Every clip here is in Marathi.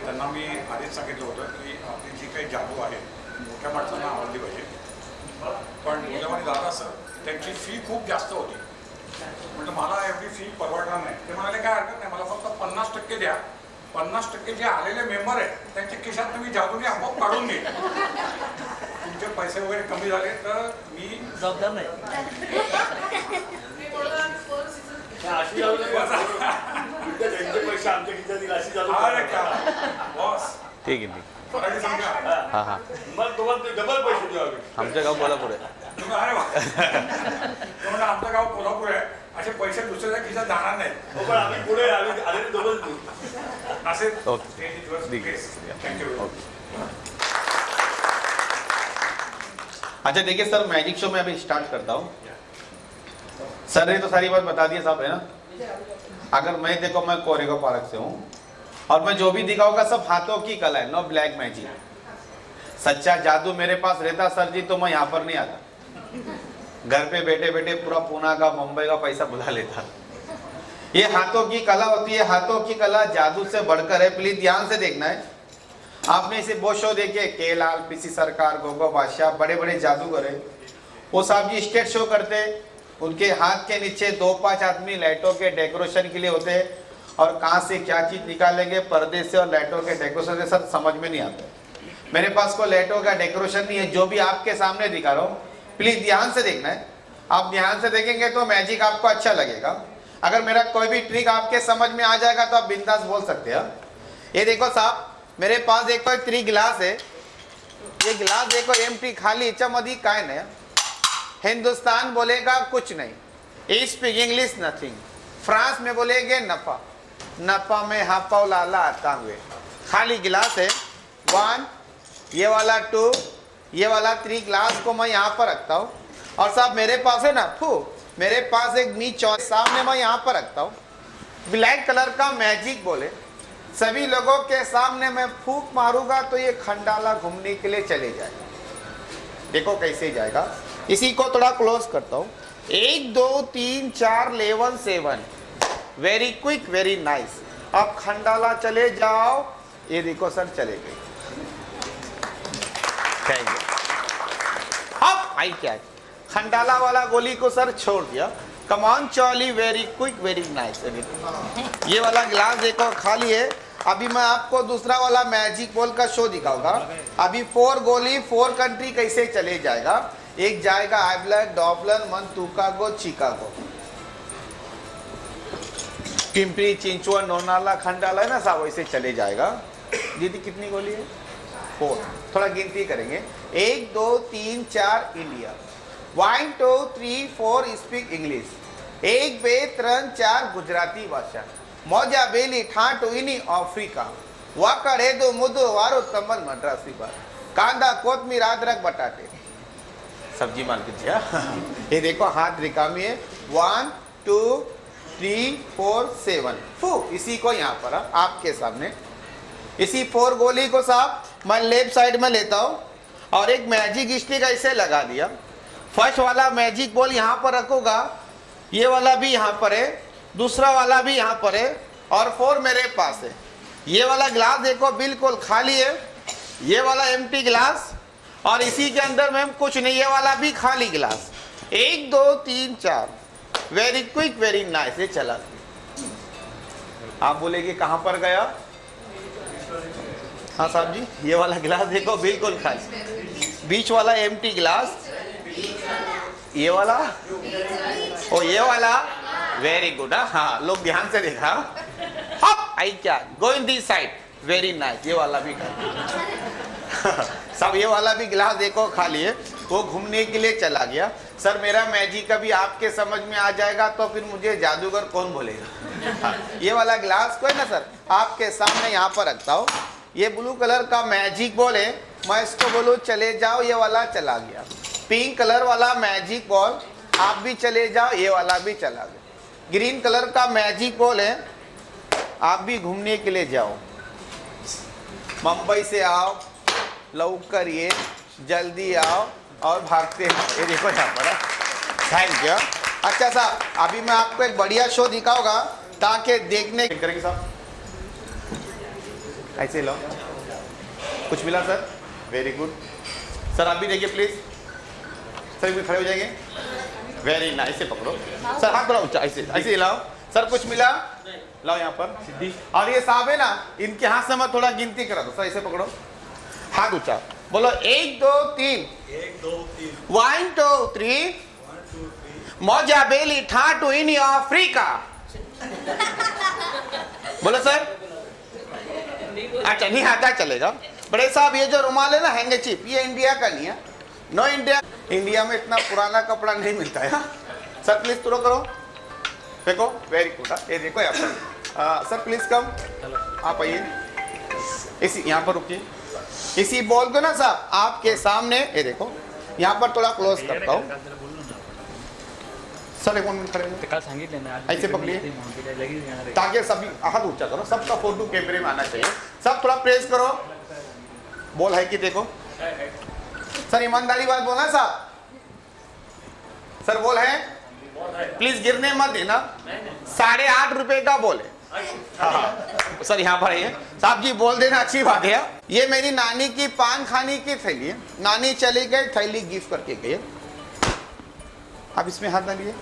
त्यांना मी आधीच सांगितलं होतं की आपली जी काही जादू आहे मोठ्या माणसांना आवडली पाहिजे. पण उद्यावानी दादा सर त्यांची फी खूप जास्त होती. म्हणजे मला एवढी फी परवडणार नाही. ते म्हणाले काय हरकत नाही, मला फक्त 50% द्या. 50% जे आलेले मेंबर आहेत त्यांच्या खिशात तुम्ही जादूने आपोआप काढून घे. तुमचे पैसे वगैरे कमी झाले तर मी जबाबदार नाही. ठीक आहे. मराठी समजा. हां हां मग तुम्हाला डबल पैसे द्यावे. आमचं गाव कोल्हापूर आहे. तुम्ही अरे वा म्हणजे आमचं गाव कोल्हापूर आहे, असे पैसे दुसऱ्याच्या खिशात जाणार नाही. हो, पण आम्ही पुढे आले डबल देऊ. असे ओके. थँक्यू. अच्छा देखिए सर, मैजिक शो में अभी स्टार्ट करता हूँ. सर ने तो सारी बात बता दी साहब, है ना. अगर मैं देखो, मैं कोरेगा पार्क से हूँ और मैं जो भी दिखाऊंगा सब हाथों की कला है, नो ब्लैक मैजिक. सच्चा जादू मेरे पास रहता सर जी तो मैं यहाँ पर नहीं आता. घर पे बैठे बैठे पूरा पूना का मुंबई का पैसा बुला लेता. ये हाथों की कला होती है. हाथों की कला जादू से बढ़कर है. प्लीज ध्यान से देखना है. आपने इसे बहुत शो देखे, के लाल, पीसी सरकार, गोगो बादशाह, बड़े बड़े जादूगर है. वो साहब जी स्टेज शो करते, उनके हाथ के नीचे 2-5 आदमी लाइटों के डेकोरेशन के लिए होते हैं. और कहाँ से क्या चीज निकालेंगे पर्दे से और लाइटों के डेकोरेशन से सर समझ में नहीं आता. मेरे पास कोई लाइटों का डेकोरेशन नहीं है. जो भी आपके सामने दिखा रहा हूँ प्लीज ध्यान से देखना है. आप ध्यान से देखेंगे तो मैजिक आपको अच्छा लगेगा. अगर मेरा कोई भी ट्रिक आपके समझ में आ जाएगा तो आप बिंदास बोल सकते हैं. ये देखो साहब, मेरे पास एक 3 गिलास है. ये गिलास देखो एम्प्टी खाली, याच्यामध्ये काय नाही. हिंदुस्तान बोलेगा कुछ नहीं, स्पीक इंग्लिश नथिंग. फ्रांस में बोलेगे नफा, नफा में हापाव लाला आता हुए. खाली गिलास है. 1, ये वाला 2, ये वाला 3 ग्लास को मैं यहाँ पर रखता हूँ. और साहब मेरे पास है ना मेरे पास एक मीच सामने मैं यहाँ पर रखता हूँ. ब्लैक कलर का मैजिक बोले, सभी लोगों के सामने मैं फूंक मारूंगा तो ये खंडाला घूमने के लिए चले जाएगा. देखो कैसे जाएगा. इसी को थोड़ा क्लोज करता हूँ. 1 2 3 4 11 7. Very quick, very nice. अब खंडाला चले जाओ. ये देखो सर चले गए. Thank you. अब आई क्या है, खंडाला वाला गोली को सर छोड़ दिया. कमान चौली, वेरी क्विक, वेरी नाइस. ये वाला गिलास देखो खाली है. अभी मैं आपको दूसरा वाला मैजिक बॉल का शो दिखाऊंगा. अभी 4 गोली 4 कंट्री कैसे चले जाएगा. एक जाएगा आइबलैंड, डॉबलन, मंतुकागो, चिकागो, पिंपरी चिंचवड, नोनाला, खंडाला है ना साहब, वैसे चले जाएगा. दीदी कितनी गोली है? 4. थोड़ा गिनती करेंगे. 1 2 3 4 इंडिया. 1 2 3 4 speak English. 1 2 3 4 गुजराती भाषा. मौजा बेली ठाटो इनी आफ्रिका. वाकड़ेदो मुदो वारो तमिल मद्रासी बार. कांदा कोथमीर अदरक बटाटे. सब्जी मार्केट है. ये देखो हाथ रिकामी है. 1 2 3 4 7. इसी को यहाँ पर आपके सामने, इसी 4 गोली को साहब मैं लेफ्ट साइड में लेता हूँ और एक मैजिक स्टिक ऐसे लगा दिया. फर्स्ट वाला मैजिक बॉल यहाँ पर रखूंगा. ये वाला भी यहाँ पर है, दूसरा वाला भी यहाँ पर है और 4 मेरे पास है. ये वाला गिलास देखो बिल्कुल खाली है. ये वाला एम्प्टी गिलास और इसी के अंदर में कुछ नहीं. ये वाला भी खाली glass. 1 2 3 4. Very quick, very nice. ये चला. आप बोलेगे कहाँ पर गया. हाँ साहब जी, ये वाला गिलास देखो बिल्कुल खाली. बीच वाला एम्प्टी गिलास. ये वाला, ओ ये वाला, वेरी गुड. हाँ लोग ध्यान से देखा. अब आई क्या, go in this side. Very nice. ये वाला भी खाली. सब ये वाला भी गिलास देखो खाली है. वो घूमने के लिए चला गया. सर मेरा मैजिक अभी आपके समझ में आ जाएगा तो फिर मुझे जादूगर कौन बोलेगा. हाँ, ये वाला गिलास को है ना सर आपके सामने यहाँ पर रखता हूँ. ये ब्लू कलर का मैजिक बॉल है. मैं इसको बोलूँ चले जाओ, ये वाला चला गया. पिंक कलर वाला मैजिक बॉल, आप भी चले जाओ, ये वाला भी चला गया. ग्रीन कलर का मैजिक बॉल है, आप भी घूमने के लिए जाओ. मुंबई से आओ, लवकर ये जल्दी आओ और भागते हैं. ये देखो यहाँ पर. Thank you. अच्छा साहब अभी मैं आपको एक बढ़िया शो दिखाऊंगा ताकि देखने करेंगे साहब. ऐसे लो, कुछ मिला सर? वेरी गुड सर, आप भी देखिए प्लीज सर, भी खड़े हो जाएंगे। वेरी नाइस, ऐसे पकड़ो सर, हाथ थोड़ा ऊंचा, ऐसे ऐसे लाओ सर। कुछ मिला? लाओ यहाँ पर सिद्धि। और ये साहब है ना, इनके हाथ से मैं थोड़ा गिनती करा दो सर, ऐसे पकड़ो, हाथ ऊंचा, बोलो 1 2 3, 1 2 3, मौजा बेली ठाटू इन अफ्रीका। बोलो सर। अच्छा नहीं आता चलेगा। बड़े साहब ये जो रुमाल है ना, हैंगरचीफ, ये इंडिया का नहीं है, नो इंडिया। इंडिया में इतना पुराना कपड़ा नहीं मिलता है। सर प्लीज थोड़ा करो, देखो वेरी गुड। ये देखो यहाँ पर सर, प्लीज कम, आप आइए, इसी यहाँ पर रुकिए, इसी बॉल को ना साहब आपके सामने, ये देखो यहाँ पर थोड़ा क्लोज करता हूँ सर, एक मिनट खड़े ऐसे पकड़िए, ताकि सभी हाथ ऊंचा करो, सबका फोटो कैमरे में आना चाहिए। सब थोड़ा प्रेस करो, बॉल है कि देखो सर, ईमानदारी बात बोलना साहब, सर बॉल है, प्लीज गिरने मत देना। 8.5 रुपए का बॉल है। हाँ सर, यहाँ पर है साहब जी, बोल देना अच्छी बात है। ये मेरी नानी की पान खाने की थैली है, नानी चली गई, थैली गिफ्ट करके गई। आप इसमें हाथ डालिए,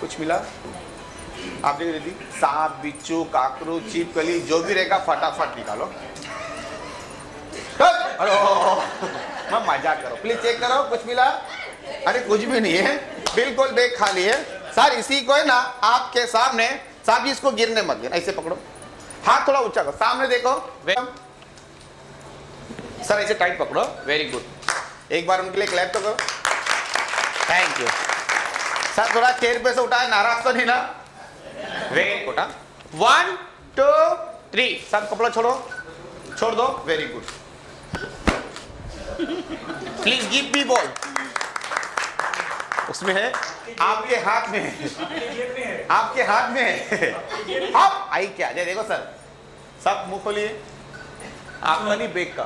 कुछ मिला? आप देख रही थी, सांप, बिच्छू, काकरू, छिपकली, जो भी रहेगा फटाफट निकालो। अरे मैं मजाक करो, प्लीज चेक करो, कुछ मिला? अरे कुछ भी नहीं है, बिल्कुल बैग खाली है सर। इसी को है ना आपके सामने, साहब जी इसको गिरने मत देना, ऐसे पकड़ो, हाथ थोड़ा ऊंचा करो, सामने देखो सर, ऐसे टाइट पकड़ो, वेरी गुड। एक बार उनके लिए क्लैप तो करो, थैंक यू सर। थोड़ा चेयर पे से उठाए, नाराज तो नहीं ना? Very good. 1 2 3, सब कपड़ा छोड़ो, छोड़ दो, very good. Please give me ball, उसमें है, आपके हाथ में है, आपके हाथ में है। आप आई क्या जाए, देखो सर, सब मुंह खोलिए, आपका नहीं बैग का,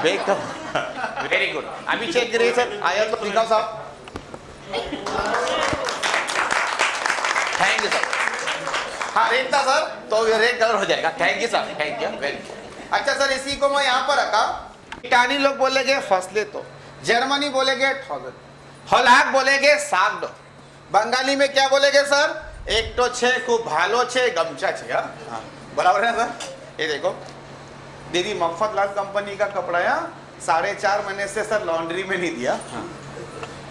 बैग का। वेरी गुड, अभी चेक करिए सर, आया तो दिखाओ साहब। Thank you sir. हाँ रेड था सर, तो रेड कलर हो जाएगा। Thank you sir, thank you, very good. अच्छा सर, इसी को मैं यहाँ पर रखा। इटाली लोग बोलेगे फसले, तो जर्मनी बोलेगे ठोगल, होलाक बोलेगे साग दो, बंगाली में क्या बोलेगे सर? एक तो छे खूब भालो छे गमछा छे। हाँ बराबर है सर। ये देखो दीदी, मफतलाल कंपनी का कपड़ा है, 4.5 महीने से सर लॉन्ड्री में नहीं दिया।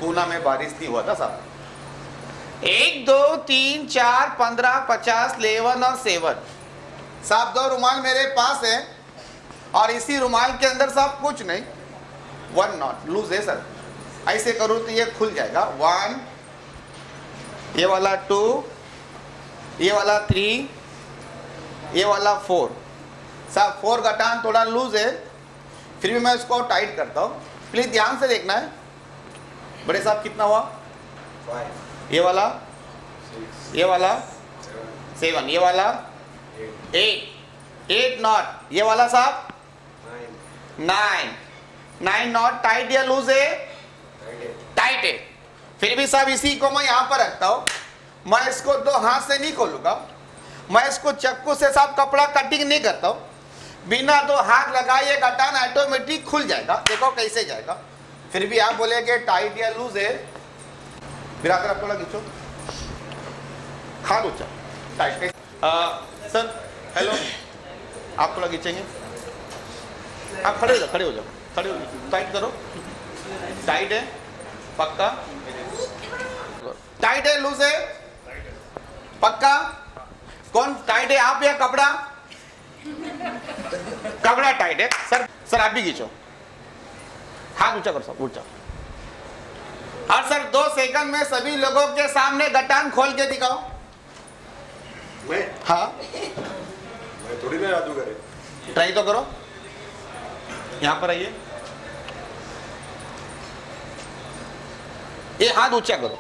पूना में बारिश नहीं हुआ था साहब। 1 2 3 4 15 50 11 और 7 साहब, 2 रुमाल मेरे पास है, और इसी रुमाल के अंदर साहब कुछ नहीं, 1 नॉट लूज है सर। ऐसे करूँ तो ये खुल जाएगा, 1, ये वाला 2, ये वाला 3, ये वाला 4 साहब। 4 गटान थोड़ा लूज है, फिर भी मैं इसको टाइट करता हूँ, प्लीज ध्यान से देखना है। बड़े साहब कितना हुआ? 5, ये वाला 6, ये वाला 7, ये वाला 8 नॉट, ये वाला साहब 9 नॉट। टाइट या लूज है? टाइट है। फिर भी साहब इसी को मैं यहाँ पर रखता हूँ, मैं इसको 2 हाथ से नहीं खोलूंगा, मैं इसको चक्कू से साहब कपड़ा कटिंग नहीं करता हूँ, बिना 2 हाथ लगाए गटान ऑटोमेटिक खुल जाएगा। देखो कैसे जाएगा। फिर भी आप बोलेगे टाइट या लूज है, फिर आकर आप थोड़ा खींचो, हाथ ऊंचा, टाइट। सर हेलो, आप थोड़ा खींचेंगे, आप खड़े हो जाओ, खड़े हो जाओ, खड़े हो जाओ, टाइट करो। टाइट है पक्का? टाइट है लूज है? पक्का? कौन टाइट है, आप या कपड़ा? कपड़ा टाइट है सर। सर आप भी खींचो, हाथ ऊंचा करो सब, ऊंचा। और सर 2 सेकंड में सभी लोगों के सामने गटान खोल के दिखाओ। मैं? हाँ मैं थोड़ी ना जादू करे। ट्राई तो करो, यहां पर आइए, ये हाथ ऊंचा करो,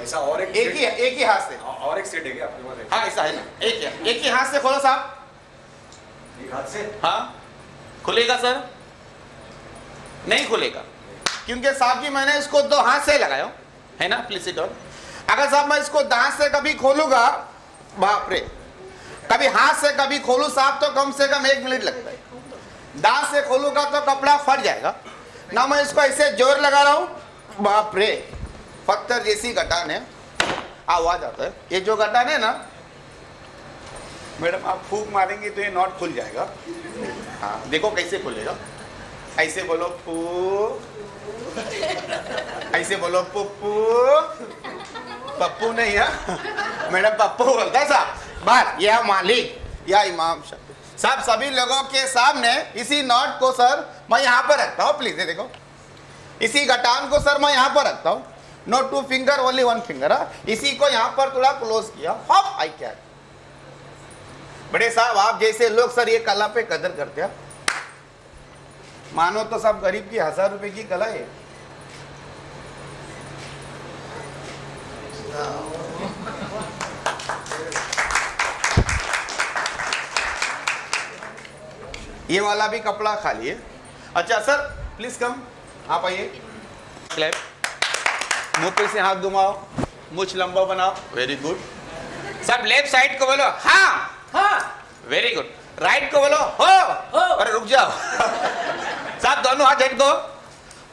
ऐसा और एक ही हाथ से, और एक सेट है क्या आपके पास? हाँ ऐसा है ना, एक ही हाथ से खोलो साहब। एक हाथ से? हाँ खुलेगा सर? नहीं खुलेगा, क्योंकि साहब जी मैंने इसको 2 हाथ से लगाया है ना, प्लीज सिट डाउन। अगर साहब मैं इसको दांत से कभी खोलूंगा, बाप रे, कभी हाथ से कभी खोलू साहब तो कम से कम 1 मिनट लगता है, दांत से खोलूंगा तो कपड़ा फट जाएगा ना। मैं इसको ऐसे जोर लगा रहा हूं, बाप रे, पत्थर जैसी गटान है, आवाज आता है। ये जो गटान है ना मैडम, आप फूंक मारेंगे तो ये नॉट खुल जाएगा। हाँ देखो कैसे खुलेगा, ऐसे बोलो फूक, ऐसे बोलो पुप्पू, पप्पू नहीं है मैडम, पप्पू बोलता है साहब बाहर, या मालिक या इमाम साहब, सभी लोगों के सामने इसी नॉट को सर मैं यहाँ पर रखता हूँ, प्लीज ये देखो, इसी गटान को सर मैं यहाँ पर रखता हूँ, नो 2 फिंगर ओनली 1 फिंगर। इसी को यहाँ पर थोड़ा क्लोज किया, हॉप आई क्या। बड़े साहब आप जैसे लोग सर ये कला पे कदर करते हैं, मानो तो सब गरीब की 1000 रुपए की कला है। ये वाला भी कपड़ा खाली है। अच्छा सर प्लीज कम, आप आइए, क्लैप, मुंह पे से हाथ घुमाओ, मुछ लंबा बनाओ, वेरी गुड। सब लेफ्ट साइड को बोलो हाँ हाँ, वेरी गुड। राइट को बोलो हो, अरे रुक जाओ साहब, दोनों हाथ झटको,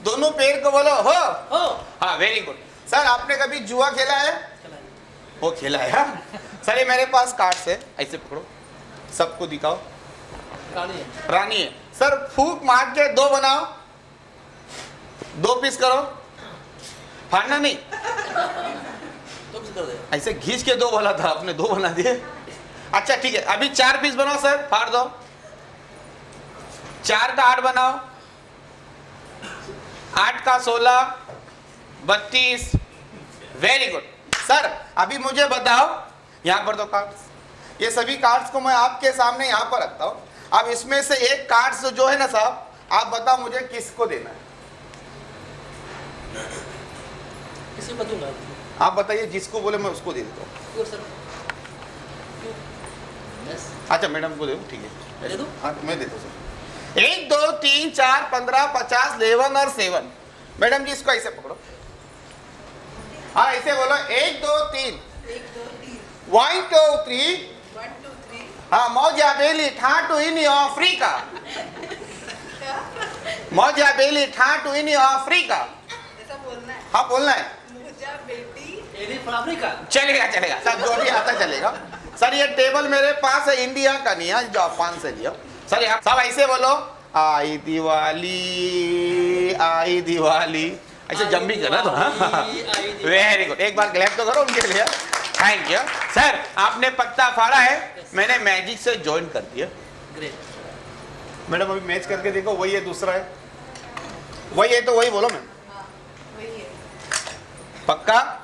दोनों पैर को बोलो हो, हाँ वेरी गुड। सर आपने कभी जुआ खेला है? वो खेला है हाँ? सर ये मेरे पास कार्ड्स है, ऐसे पकड़ो, सबको दिखाओ, रानी है। सर फूक मार के 2 बनाओ, 2 पीस करो, फाड़ना नहीं, ऐसे घींच के 2 बोला था आपने, 2 बना दिए। अच्छा ठीक है, अभी 4 पीस बनाओ सर, फाड़ दो, 4 का 8 बनाओ, 8 का 16, 32, वेरी गुड। सर अभी मुझे बताओ, यहाँ पर दो कार्ड्स, ये सभी कार्ड्स को मैं आपके सामने यहाँ पर रखता हूँ। अब इसमें से एक कार्ड्स जो है ना साहब, आप बताओ मुझे किसको देना है? किसी को दूंगा? आप बताइए, जिसको बोले मैं उसको दे देता हूँ। क्यों सर? अच्छा मैडम को दे दूँ, ठीक है दे दूं? हाँ मैं देता हूँ सर। 1 2 3 4 15 50 11 और 7। मैडम जी इसको ऐसे पकड़ो, हाँ ऐसे बोलो 1 2 3 1 2 3, हाँ मौजा बेली ठाटू इन अफ्रीका, मौजा बेली ठाटू इन अफ्रीका, ऐसा बोलना है। हाँ बोलना है। मुझे बेटी अफ्रीका चलेगा चलेगा सब जो भी आता चलेगा। सर ये टेबल मेरे पास है, इंडिया का नहीं है, जापान से लिया। सर आप सब ऐसे बोलो, आई दिवाली आई दिवाली, ऐसे जंपिंग करना तो। हाँ वेरी गुड, एक बार क्लैप तो करो उनके लिए, थैंक यू। सर आपने पत्ता फाड़ा है, मैंने मैजिक से ज्वाइन कर दिया। ग्रेट। मैडम अभी मैच करके देखो, वही है दूसरा है, वही है तो वही बोलो मैम, हाँ वही है। पक्का?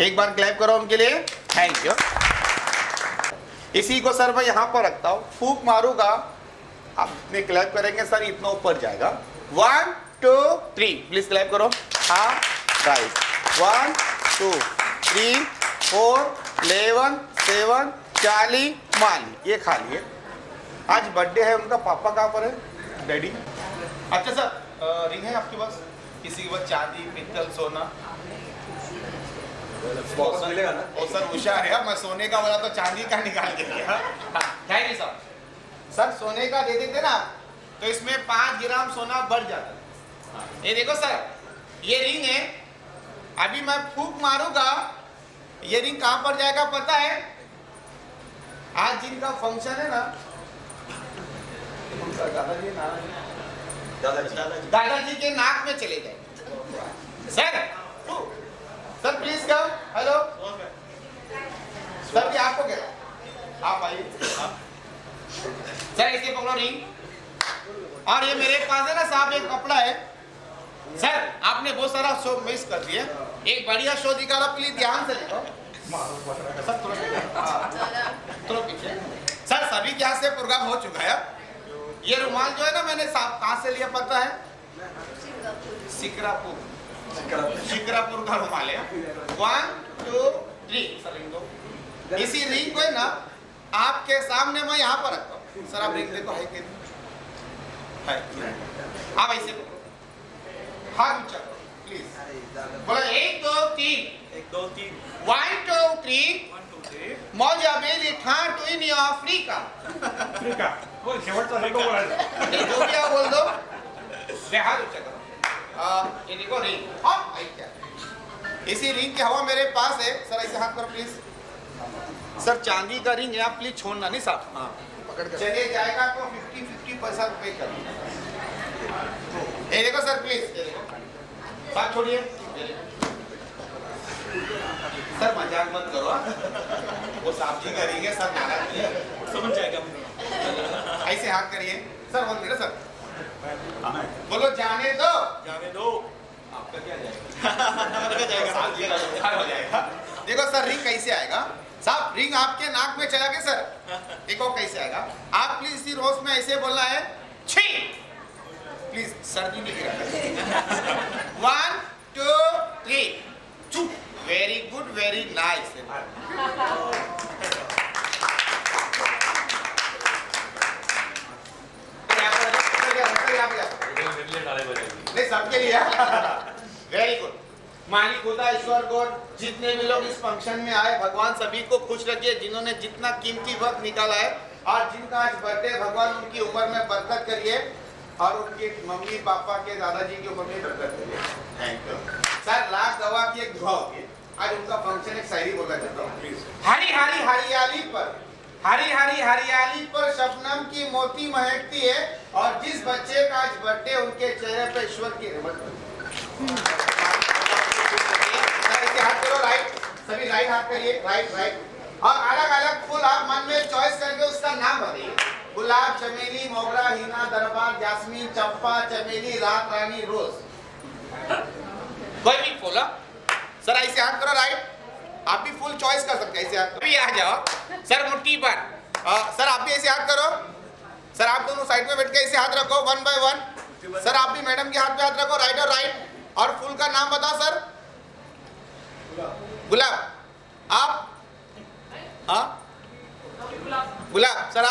एक बार क्लैप करो उनके लिए, थैंक यू। इसी को सर मैं यहाँ पर रखता हूँ, फूक मारूंगा, आप इतने क्लैप करेंगे सर इतना ऊपर जाएगा। 1 2 3 प्लीज क्लैप करो। हाँ राइट, 1 2 3 4 11 7 40 माली, ये खा लिए। आज बर्थडे है उनका, पापा कहाँ पर है? डैडी। अच्छा सर रिंग है आपके पास? किसी के पास चांदी पित्तल सोना? वापस मिलेगा ना? ओ सर होशियार है, मैं सोने का बोला तो चांदी का निकाल के दिया। Thank you sir. सर सोने का दे देते ना तो इसमें 5 ग्राम सोना बढ़ जाता। ये देखो सर, ये रिंग है, अभी मैं फूक मारूंगा, ये रिंग कहाँ पर जाएगा पता है? आज जिनका फंक्शन है ना, दादाजी के नाक में चले जाए। Sir sir please come, hello sir, क्या आपको क्या, आप आइए सर, इसके पकड़ो रिंग। और ये मेरे पास है ना साहब एक कपड़ा है। सर आपने बहुत सारा शो मिस कर दिया, एक बढ़िया शो दिखा रहा, प्लीज ध्यान से देखो। सर थोड़ा पीछे। सर सभी के यहाँ से प्रोग्राम हो चुका है। ये रुमाल जो है ना मैंने साहब कहाँ से लिया पता है? सिकरापुर, शिक्रापुर का रुमाल है। 1 2 3 सर रिंग दो। इसी रिंग को है ना आपके सामने मैं यहाँ पर रखता हूँ। सर आप रिंग देखो, है कि है? आप ऐसे हाथ ऊंचा प्लीज बोलो 1 2 3 1 2 3 1 2 3 मौजा मेरी ठाट इन अफ्रीका ठीक आहे बोल शेवटचा शब्द बोलायचा ये जो भी आप बोल दो मैं हाथ ऊंचा करो ये देखो रिंग और क्या इसी रिंग की हवा मेरे पास है सर ऐसे हाथ करो प्लीज सर चांदी का रिंग है आप प्लीज छोड़ना नहीं साहब हाँ पकड़ कर चलिए जाएगा तो 50 पैसा पे कर ये देखो सर प्लीज ये देखो साथ छोड़िए सर मजाक मत करो वो साहब जी करेंगे सर नाराज नहीं है समझ जाएगा ऐसे हाथ करिए सर बोल मेरा सर बोलो जाने दो आपका क्या जाएगा देखो सर रिंग कैसे आएगा साहब रिंग आपके नाक में चला गया सर देखो कैसे आएगा आप प्लीज इसी रोज में ऐसे बोलना है छी प्लीज सर्दी नहीं गिरा 1 2 3 चुप वेरी गुड वेरी नाइस नहीं सबके लिए वेरी गुड मालिक खुदा ईश्वर गॉड जितने भी लोग इस फंक्शन में आए भगवान सभी को खुश रखिए जिन्होंने जितना कीमती वक्त निकाला है और जिनका आज बर्थडे भगवान उनकी उम्र में बरकत करिए और उनके मम्मी पापा के दादाजी की उम्र में बरकत करिए थैंक यू सर लाख दवा की एक दुआ होगी आज उनका फंक्शन एक शायरी बोलना चाहता हूँ प्लीज हरी हरी हरियाली पर हरी हरी हरियाली पर शबनम की मोती महकती है और जिस बच्चे का आज बर्थडे उनके चेहरे पे ईश्वर की रहमत हाथ करो राइट सभी राइट हाथ करिए राइट राइट और अलग अलग फूल आप मन में चॉइस करके उसका नाम बताइए गुलाब चमेली मोगरा हीना दरबार जास्मीन चंपा चमेली रात रानी रोज कोई भी फूल सर ऐसे हाथ करो राइट आप भी फुल चॉइस कर सकते हैं ऐसे हाथ अभी आ जाओ सर मुट्ठी पर सर आप भी ऐसे हाथ करो सर आप दोनों साइड में बैठ के ऐसे हाथ रखो 1 बाय 1 सर आप भी मैडम के हाथ पे हाथ रखो राइट और राइट और फूल का नाम बताओ सर गुलाब आप हाँ गुलाब सर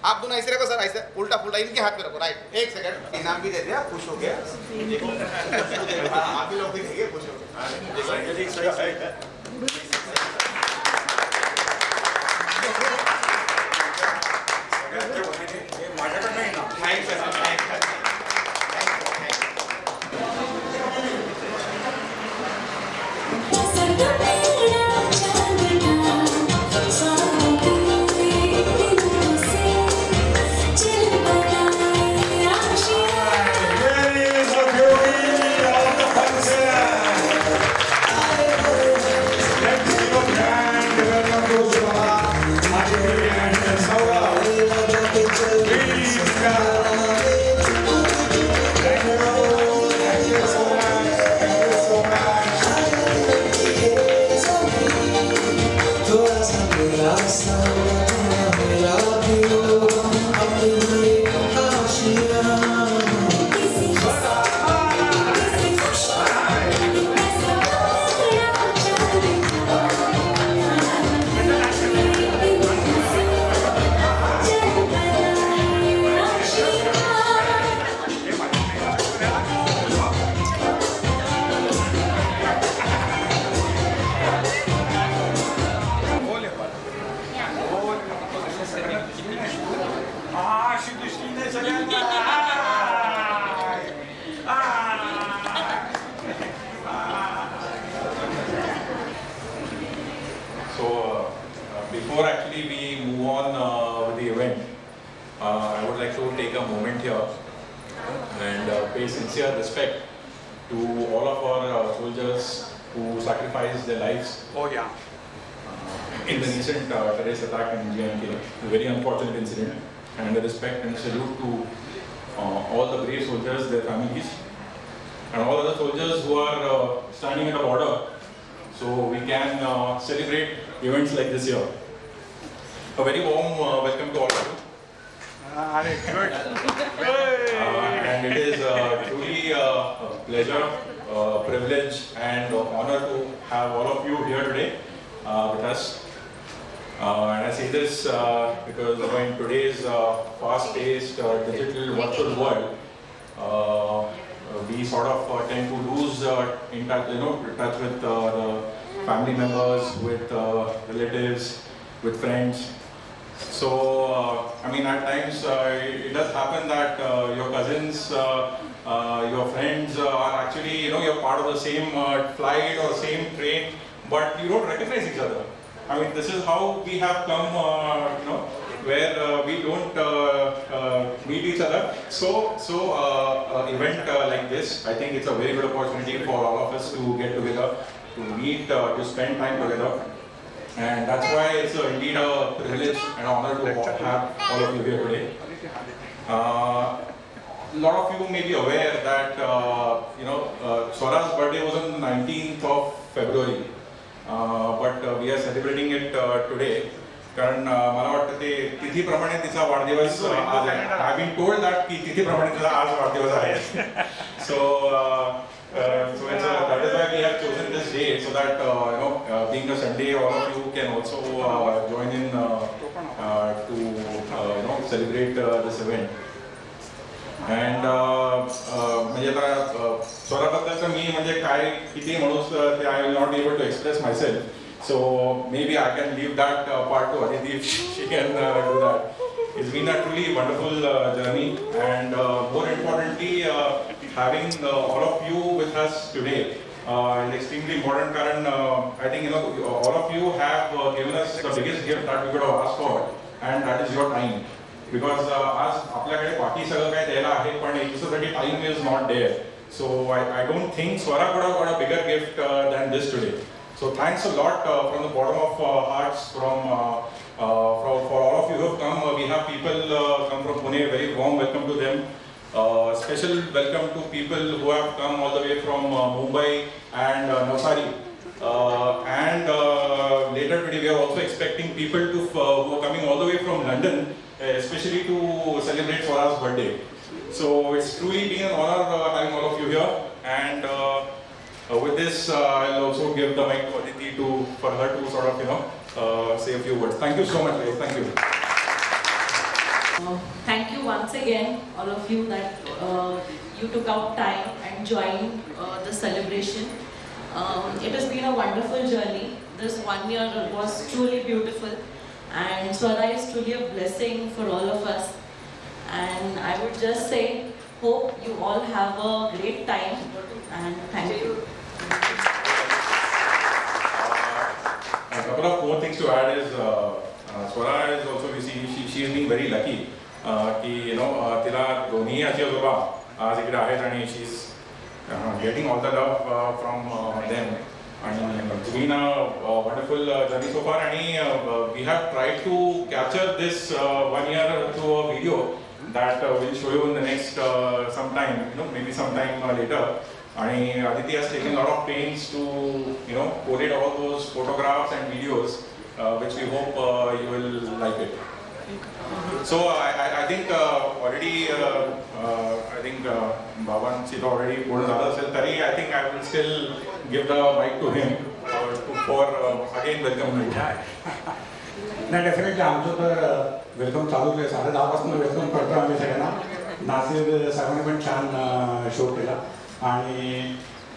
आप दोनों ऐसे रखो सर ऐसे उल्टा पुल्टा इनके हाथ में रखो राइट एक सेकंड इनाम भी दे दिया खुश हो गया आप भी लोग भी देंगे खुश हो गए माझ्याकडे नाही ना Before actually we move on with the event, I would like to take a moment here and pay sincere respect to all of our soldiers who sacrificed their lives हो या in the recent terrorist attack in JNK, a very unfortunate incident, and a respect and salute to all the brave soldiers, their families, and all other soldiers who are standing at the border, so we can celebrate events like this year. A very warm welcome to all of you. अरे good And it is truly a pleasure, privilege, and honor to have all of you here today with us. And I say this because in today's fast-paced digital virtual world, we sort of tend to lose in touch, touch with the family members, with relatives, with friends. So, I mean, at times it does happen that your cousins, your friends are actually, you're part of the same flight or same train, but you don't recognize each other. I mean, this is how we have come, where we don't meet each other. So event like this, I think it's a very good opportunity for all of us to get together, to meet, to spend time together. And that's why it's indeed a privilege and honor to have all of you here today. A lot of you may be aware that Swara's birthday was on the 19th of February, but we are celebrating it today. कारण मला वाटतं ते तिथीप्रमाणे तिचा वाढदिवस आज आहे. आय बीन टोल्ड दॅट की तिथीप्रमाणे तिचा आज वाढदिवस आहे. So that is why we have chosen this day, so that being a Sunday, all of you can also join in to celebrate this event. And म्हणजे आता स्वराबद्दलचं मी म्हणजे काय किती म्हणूच ते I will not able to express myself. So maybe I can leave that part to Aditi if she can do that. It's been a truly wonderful journey, and more importantly, having all of you with us today is extremely important. Karan, I think all of you have given us the biggest gift that we could have asked for, and that is your time. Because आज आपल्याकडे बाकी सगळं काय द्यायला आहे, पण याच्यासाठी time is not there. So I don't think Swara could have got a bigger gift than this today. So thanks a lot from the bottom of hearts for all of you who have come. We have people come from Pune. Very warm welcome to them. Special welcome to people who have come all the way from Mumbai and Navsari. And later today we are also expecting people who are coming all the way from London, especially to celebrate Swara's birthday. So it's truly been an honor having all of you here. And with this, I'll also give the mic to Aditi for her to sort of, say a few words. Thank you so much, guys. Thank you. Thank you once again, all of you, that you took out time and joined the celebration. It has been a wonderful journey. This 1 year was truly beautiful, and Swara is truly a blessing for all of us. And I would just say, hope you all have a great time, and thank you. A couple of more things to add is Swara is also, you see, she is being very lucky की तिला दोन्ही आजी आजोबा आज इकडे आहेत आणि she is getting all the love from them. आणि it's been a wonderful journey so far, and we have tried to capture this 1 year through a video that we'll show you in the next sometime, maybe sometime later. And Aditi has taken a lot of pains to collate all those photographs and videos, which we hope you will like it. So I think already I think Bhavan Sita already पूर्ण झालं असेल तरी I think I will still give the mic to him for again welcome you. नाही, डेफिनेटली आमचं तर वेलकम चालूच आहे. 10:30 वाजता वेलकम करतो आम्ही सगळ्यांना. नासिर साहेबांनी पण छान शो केला. आणि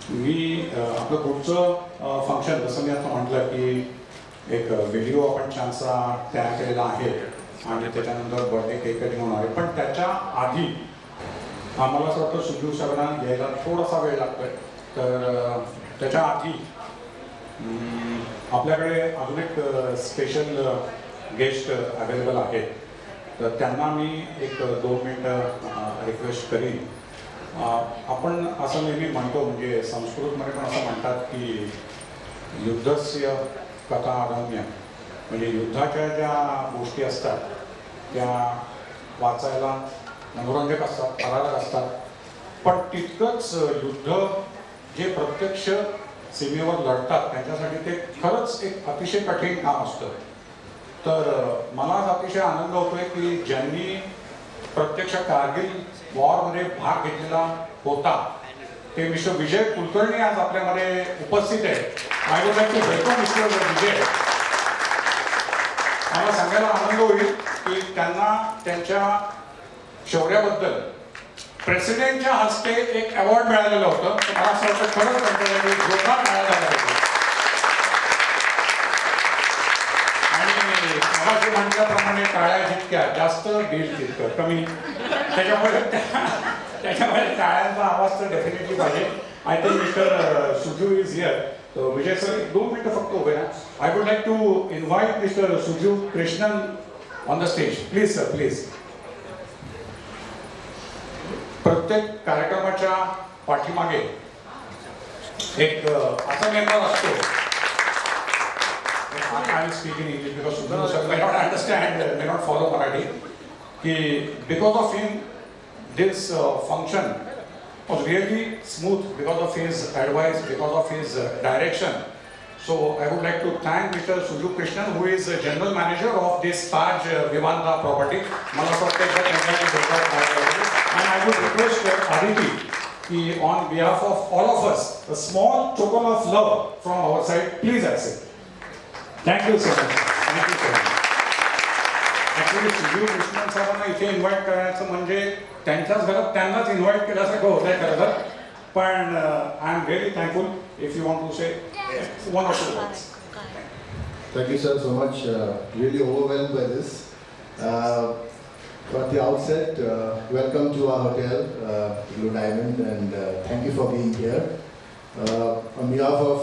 मी आपलं पुढचं फंक्शन, जसं मी आता म्हटलं की एक व्हिडिओ आपण छानसा तयार केलेला आहे आणि त्याच्यानंतर बर्थडे केक कटिंग होणार आहे. पण त्याच्या आधी आम्हाला असं वाटतं सुजू साहेबांना यायला थोडासा वेळ लागतोय. तर त्याच्या आधी आपल्याकडे अजून एक स्पेशल गेस्ट अवेलेबल आहेत. तर त्यांना मी एक 2 मिनिटं रिक्वेस्ट करीन. आपण असं नेहमी म्हणतो, म्हणजे संस्कृतमध्ये पण असं म्हणतात की युद्धस्य कथा अरम्य, म्हणजे युद्धाच्या ज्या गोष्टी असतात त्या वाचायला मनोरंजक असतात, थरारक असतात. पण तितकंच युद्ध जे प्रत्यक्ष सीमेवर लढतात त्यांच्यासाठी ते खरंच एक अतिशय कठीण काम असतं. तर मला अतिशय आनंद होतोय की ज्यांनी प्रत्यक्ष कारगिल वॉरमध्ये भाग घेतलेला होता ते मिस्टर विजय कुलकर्णी आज आपल्यामध्ये उपस्थित आहे. I would like to welcome mister Vijay. मला सांगायला आनंद होईल की त्यांना त्यांच्या शौर्याबद्दल प्रेसिडेंटच्या हस्ते एक अवॉर्ड मिळालेलं होतं. तर मला असं वाटतं खरंच त्यांच्यासाठी जोरदार मिळायला पाहिजे. आणि मला जे म्हटल्याप्रमाणे टाळ्या जितक्या जास्त बिल तितकं कमी. त्याच्यामुळे टाळ्यांचा आवाज तर डेफिनेटली पाहिजे. I think mister Suju is here. Vijay sir 2 मिनिटं फक्त उभे ना. I would like to invite mister Suju Krishnan on the stage. Please sir, please. प्रत्येक कार्यक्रमाच्या पाठीमागे एक असा मेंबर असतो. I will speak in English because Sudhanu sir may not understand, may not follow Marathi. Because of him, this function was really smooth because of his advice, because of his direction. So I would like to thank Mr. Suju Krishnan, who is general manager of this Taj Vivanta property. And I would request Aditi, on behalf of all of us, a small token of love from our side, please accept. Thank you so much. Thank you so much. Actually, Sujeev Krishnan सरांना इथे इन्व्हाइट करायचं म्हणजे त्यांच्याच घरात त्यांनाच इन्व्हाइट केल्यासारखं होत आहे खरं तर. पण I am very thankful. If you want to say one or two words. Thank you, sir, so much. Really overwhelmed by this. At the outset, welcome to our hotel, Blue Diamond, and thank you for being here. On behalf of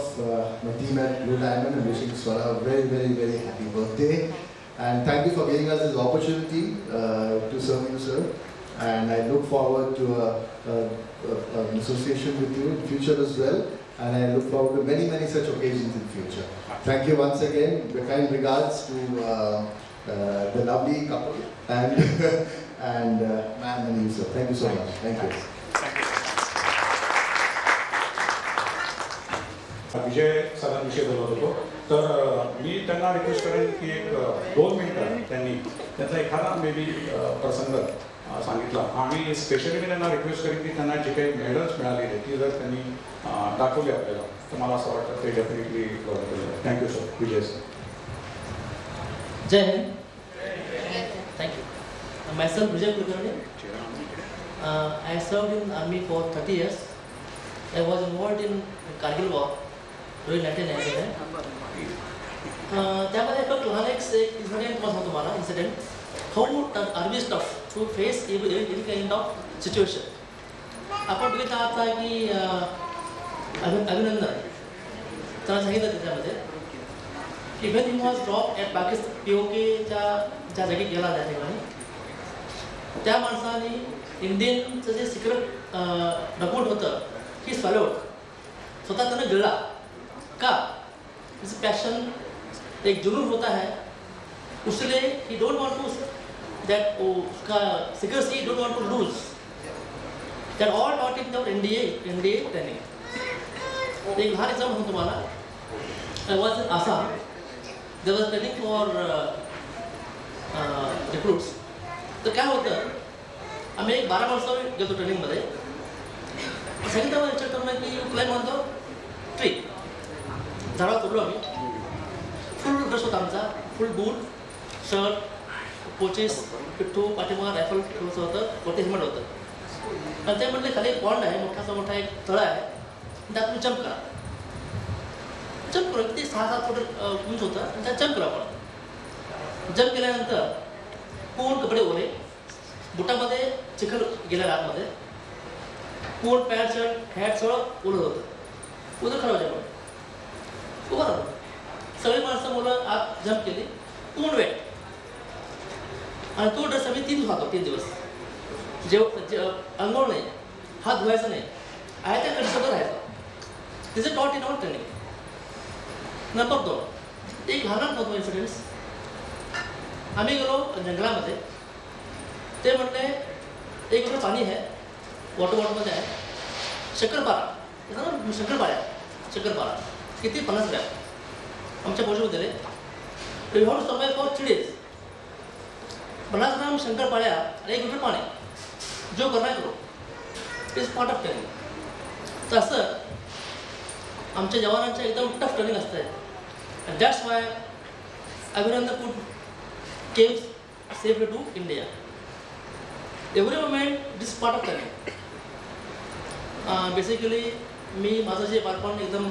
my team at Blue Diamond, I'm wishing Swara a very, very, very happy birthday. And thank you for giving us this opportunity to serve you, sir. And I look forward to an association with you in future as well. And I look forward to many, many such occasions in future. Thank you once again. Kind regards to the lovely couple and ma'am and you, sir. Thank you so much. Thank you. विजय सरांविषयी बोलत होतो. तर मी त्यांना रिक्वेस्ट करेन की एक 2 मिनिटं त्यांनी त्याचा एखादा मे बी प्रसंग सांगितला. आणि स्पेशली मी त्यांना रिक्वेस्ट करेन की त्यांना जे काही मेडल्स मिळालेले ती जर त्यांनी दाखवली आपल्याला तर मला असं वाटतं ते definitely thank you sir. Vijay sir. जय हिंद. Thank you. Myself Vijay Kulkarni. I served in army for 30 years. I was involved in Kargil war during 1999. त्यामध्ये फक्त लहान एक इन्सिडेंट तुम्हाला सांगतो. मला incident how army stuff to face any kind of situation. आपण बघितलं आता की अभिनंदन त्याला सांगितलं त्याच्यामध्ये की when he was drop at Pakistan POKच्या ज्या जागी गेला त्या ठिकाणी त्या माणसाने इंडियनचं जे सिक्रेट डॉक्युमेंट होतं ही स्वॅलोड स्वतः त्यानं गिळला. का? इट्स पॅशन, एक जुनून होता है उसलिए he don't want to that उसका secrecy don't want to lose that all not in the NDA training. एक लहान एक्झाम्पल सांगतो तुम्हाला. I was in Assam. There was training for recruits. तर काय होतं आम्ही एक 12 माणसं गेलो ट्रेनिंगमध्ये. सांगितलं विचार करणं की क्लाइम म्हणतो ट्री झाडावर चढलो आम्ही. फुल ड्रेस होता आमचा. फुल बूट, शर्ट, कोचेस, पिठ्ठू, पाठीमाग रायफल थोडंसं होतं. वरती हेल्मेट होतं. आणि ते म्हटले खाली एक पॉन्ड आहे, मोठा एक तळ आहे, त्यात तुम्ही जम्प करा. जम्प करू. किती 6-7 फूट उंच होतं आणि त्यात जम्प करा. आपण जम्प केल्यानंतर पूर्ण कपडे ओले, बुटामध्ये चिखल गेल्या आतमध्ये, पूर्ण पॅन्ट शर्ट हॅट सगळं ओलं होतं. उदर खराब व्हायचं. पण उभं राहतो. सगळी माणसं मुलं आत जम्प केली. पूर्ण वेट. आणि तो ड्रेस आम्ही 3 दिवस घालतो. 3 दिवस अंघोळ नाही, हात धुवायचा नाही, आहे त्या कंडिशनवर राहायचं. तिचं taught in our training. Number 2 एक लहान होतो इन्सिडेंट्स. आम्ही गेलो जंगलामध्ये. ते म्हटले 1 लिटर पाणी आहे, वॉटर बॉटलमध्ये आहे, शक्करपारा शक्करपारा किती 50 ग्रॅम आमच्या पोषण दिले. We have to survive for 3 days. 50 gram शंकरपाळ्या आणि 1 लिटर पाणी जो करणार करो. Is part of training. तर असं आमच्या जवानांच्या एकदम टफ ट्रेनिंग असते. And that's why Abhinandan could came safely to India. Every moment it is part of time. Basically मी माझं जे बालपण एकदम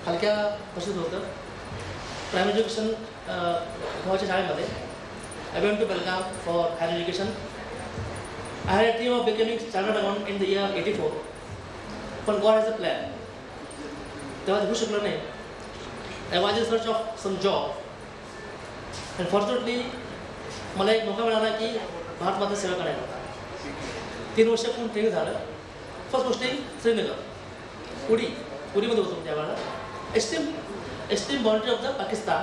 हलक्या परिस्थितीत होतं. प्रायमरी एज्युकेशन गावाच्या शाळेमध्ये. I went to Belgaum for higher education. I had a dream of becoming chartered accountant in the year 84. पण God has a plan. तेव्हा होऊ शकलं नाही. I was in search of some job. And fortunately, मला एक मौका मिळाला की भारत माता सेवा करायला. 3 वर्ष पूर्ण ट्रेनिंग झालं. फर्स्ट पोस्टिंग श्रीनगर, उडीमध्ये होतो त्यावेळेला. Extreme boundary of the Pakistan.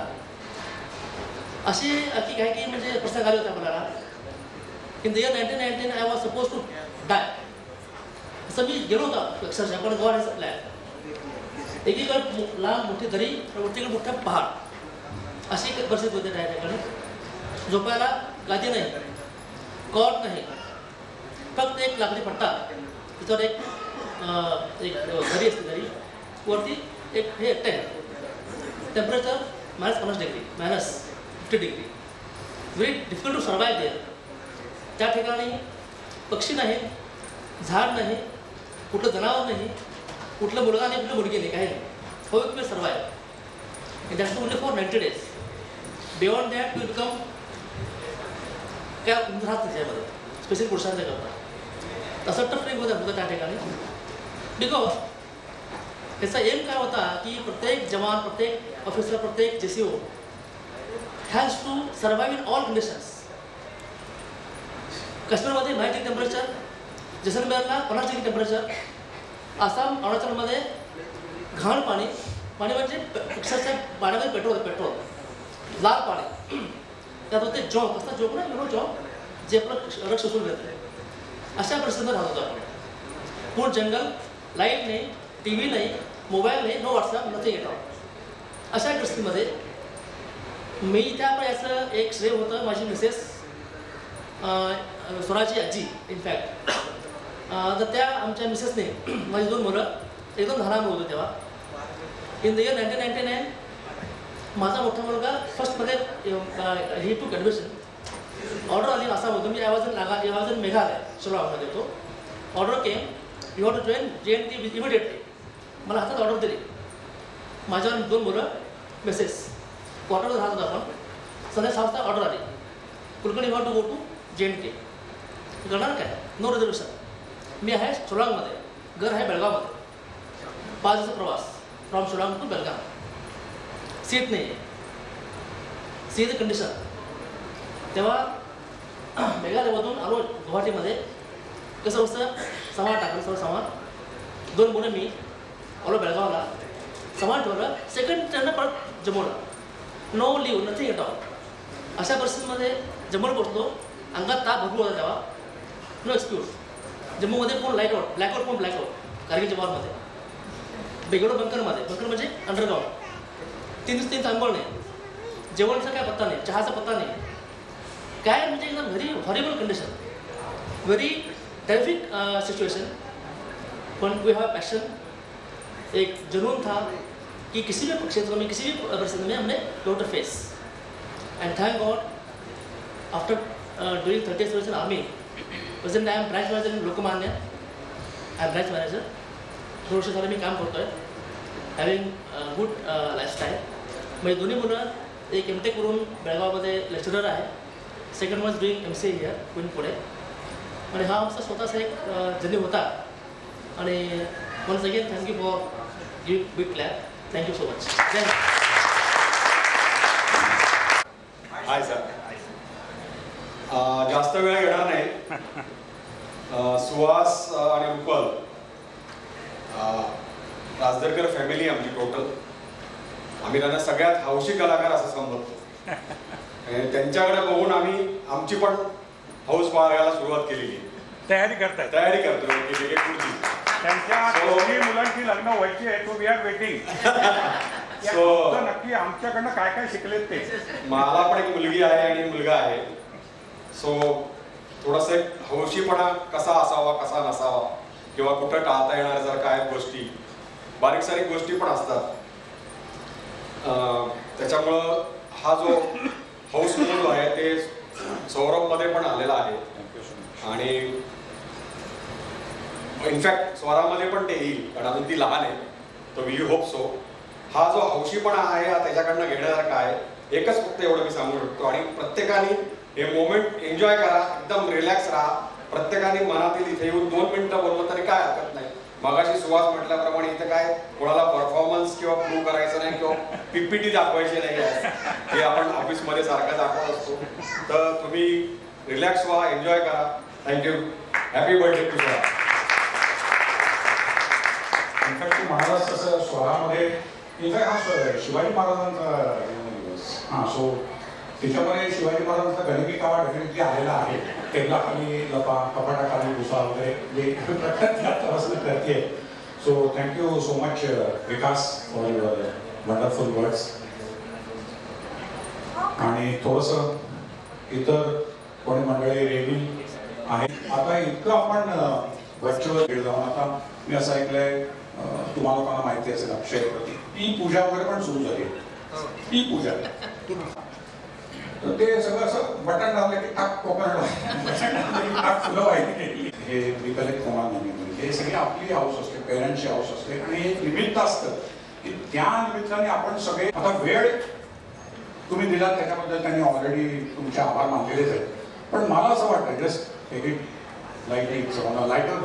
अशी काही काही म्हणजे प्रसंग आले होते आपल्याला. In the year 1919, I was supposed to die. असं मी गेलो होता अक्षरशः, पण God has a plan. एकीकडे लांब मोठी दरी, वरतीकडे मोठा पहाड, अशी एक परिस्थिती होती त्या ठिकाणी. झोपायला गादी नाही, कॉट नाही, फक्त एक लाकडी पट्टा, त्याच्यावर एक दरी असते. दरी वरती एक हे एकटं आहे. Temperature -50 degree, -50 degree. Very difficult to survive there. त्या ठिकाणी पक्षी नाही, झाड नाही, कुठलं जनावर नाही, कुठलं मुलगा नाही, कुठलं मुलगी नाही, काही नाही. How you will survive. That's only for 90 days. Beyond that you become काय राहत त्याच्यामध्ये स्पेशल पुरुषांच्या करता. तसं टफ ट्रेनिंग होतं त्या ठिकाणी. बिकॉज त्याचा एम काय होता की प्रत्येक जवान, प्रत्येक ऑफिसर, प्रत्येक JCO has to survive in all conditions. काश्मीरमध्ये 90 डिग्री टेम्परेचर, जैसलमेरला 50 डिग्री टेम्परेचर, आसाम अरुणाचलमध्ये घाण पाणी म्हणजे अक्षरशः पाण्यामध्ये पेट्रोल लाल पाणी. त्यात होते जॉब, कसला जॉब ना, जॉब जे आपलं रक्त शोषून घेतं. अशा परिस्थितीमध्ये राहत होतो आपण. पूर्ण जंगल, लाईट नाही, TV नाही, मोबाईल नाही, no WhatsApp, nothing at all. अशा परिस्थितीमध्ये मी त्यामुळे याचं एक श्रेय होतं माझी मिसेस स्वराची आजी. इनफॅक्ट तर त्या आमच्या मिसेसने माझी 2 मुलं एकदम लहान होतं तेव्हा. इन द इयर 1999 माझा मोठा मुलगा फर्स्टमध्ये ही टूक ॲडमिशन. ऑर्डर आली आसाममधून. मी आवाज मेघालय शिलाँगमध्ये होतो. Order came, you have to join JNT immediately. मला हातात ऑर्डर दिली. माझ्यावर 2 मुलं, मिसेस. क्वार्टरवर राहत होतो आपण. संध्याकाळी 6 वाजता ऑर्डर आली, Kulkarni you have to go to JNT. करणार काय, नो रिझर्वेशन. मी आहे शिलाँगमध्ये, घर आहे बेळगावमध्ये. 5 दिवसाचा प्रवास from Shillong to Belgaum. Seat नाही आहे, सी द कंडिशन. तेव्हा मेघालयमधून आलो गुवाहाटीमध्ये. कसं असतं, सामान टाकलं, सर्व सामान. 2 मुलं मी आलो बेळगावला. सामान ठेवलं. सेकंड ट्रेननं परत जम्मूला. No leave, nothing at all. अशा परिस्थितीमध्ये जम्मूला पोचलो. अंगात ताप भरपूर होता तेव्हा. No excuse. जम्मूमध्ये पूर्ण लाईटआउट, ब्लॅकआउट कारगिलच्या वॉरमध्ये. बेगडो बंकरमध्ये. बंकर म्हणजे अंडरग्राऊंड. 3 दिवस 3 तांबळ नाही, जेवणाचा काय पत्ता नाही, चहाचा पत्ता नाही. काय म्हणजे एकदम very horrible condition, very terrific situation. पण वी हैव पैशन, एक जुनून था कि किसी भी क्षेत्र में, किसी भी परिस्थिति में हमने go to face. And thank God after doing 30 years in army. Present I am branch manager in Lokmanya. I am branch manager. 2 वर्ष झालं मी काम करतो आहे. Having good lifestyle. माझी दोन्ही मुलं, एक MTech करून बेळगावमध्ये लेक्चरर आहे. Second was doing MCA here Pune. आणि हा आमचा स्वतःचा एक जर्नी होता. आणि once again thank you for give big clap. Thank you so much. जय हिंद. Hi sir. जास्त वेळ घेणार नाही. सुहास आणि रुपल, राजदरकर फॅमिली आमची टोटल. आम्ही त्यांना सगळ्यात हौशी कलाकार असं समजतो. त्यांच्याकडे बघून आम्ही आमची पण हौस बाळगायला सुरुवात केलेली. तयारी करतोय पुढची. त्यांच्या दोन्ही मुलांची लग्न व्हायची आहे. तो वी आर वेटिंग. नक्की आमच्याकडनं काय काय शिकलेत ते. मला पण एक मुलगी आहे आणि मुलगा आहे. सो थोडासा एक हौशीपणा कसा असावा, कसा नसावा, किंवा कुठं टाळता येणार जर काय गोष्टी, बारीक सारीक गोष्टी पण असतात. त्याच्यामुळं हा जो हौस मूळ आहे ते सौरभमध्ये पण आलेला आहे. आणि इनफॅक्ट स्वरामध्ये पण ते येईल, कारण अजून ती लहान आहे. तो वी होप सो. हा जो हौशीपणा आहे हा त्याच्याकडनं घेण्यासारखा आहे. एकच फक्त एवढं मी सांगू शकतो. आणि प्रत्येकाने हे मोमेंट एन्जॉय करा, एकदम रिलॅक्स राहा. प्रत्येकाने मनातील इथे येऊन 2 मिनिटं बोललं तरी काय हरकत नाही. मगाशी सुहास म्हटल्याप्रमाणे इथे काय कोणाला परफॉर्मन्स किंवा प्रूव्ह करायचं नाही किंवा PPT दाखवायची नाही आहे. हे आपण ऑफिसमध्ये सारखं दाखवत असतो. तर तुम्ही रिलॅक्स व्हा, एन्जॉय करा. Thank you. Happy birthday to Swara. In fact तू म्हणालास तसं स्वरामध्ये इनफॅक्ट हा शिवाजी महाराजांचा हां सो त्याच्यामध्ये शिवाजी महाराजांचा गणिमी कावा डेफिनेटली आलेला आहे. टेबलाखाली लपा, कपाटाखाली भुसा वगैरे जे करते. So thank you so much Vikas for your wonderful words. आणि थोडंसं इतर कोणी मंडळी रेडी आहे. आता इतकं आपण व्हर्च्युअल घेऊन जाऊन आता मी असं ऐकलंय तुम्हाला लोकांना माहिती असेल अक्षयवती ती पूजा वगैरे पण सुरू झाली. ती पूजा तर ते सगळं असं बटन दाबलं की टाक कोकण टाक फुलं व्हायची. हे रिकलेक्ट होणार नाही. म्हणजे हे सगळी आपली हाऊस असते, पेरेंट्सची हाऊस असते आणि एक निमित्त असतं की त्या निमित्ताने आपण सगळे आता वेळ तुम्ही दिलात त्याच्याबद्दल त्यांनी ऑलरेडी तुमचे आभार मानलेलेच आहेत. पण मला असं वाटतं जस्ट लाईटर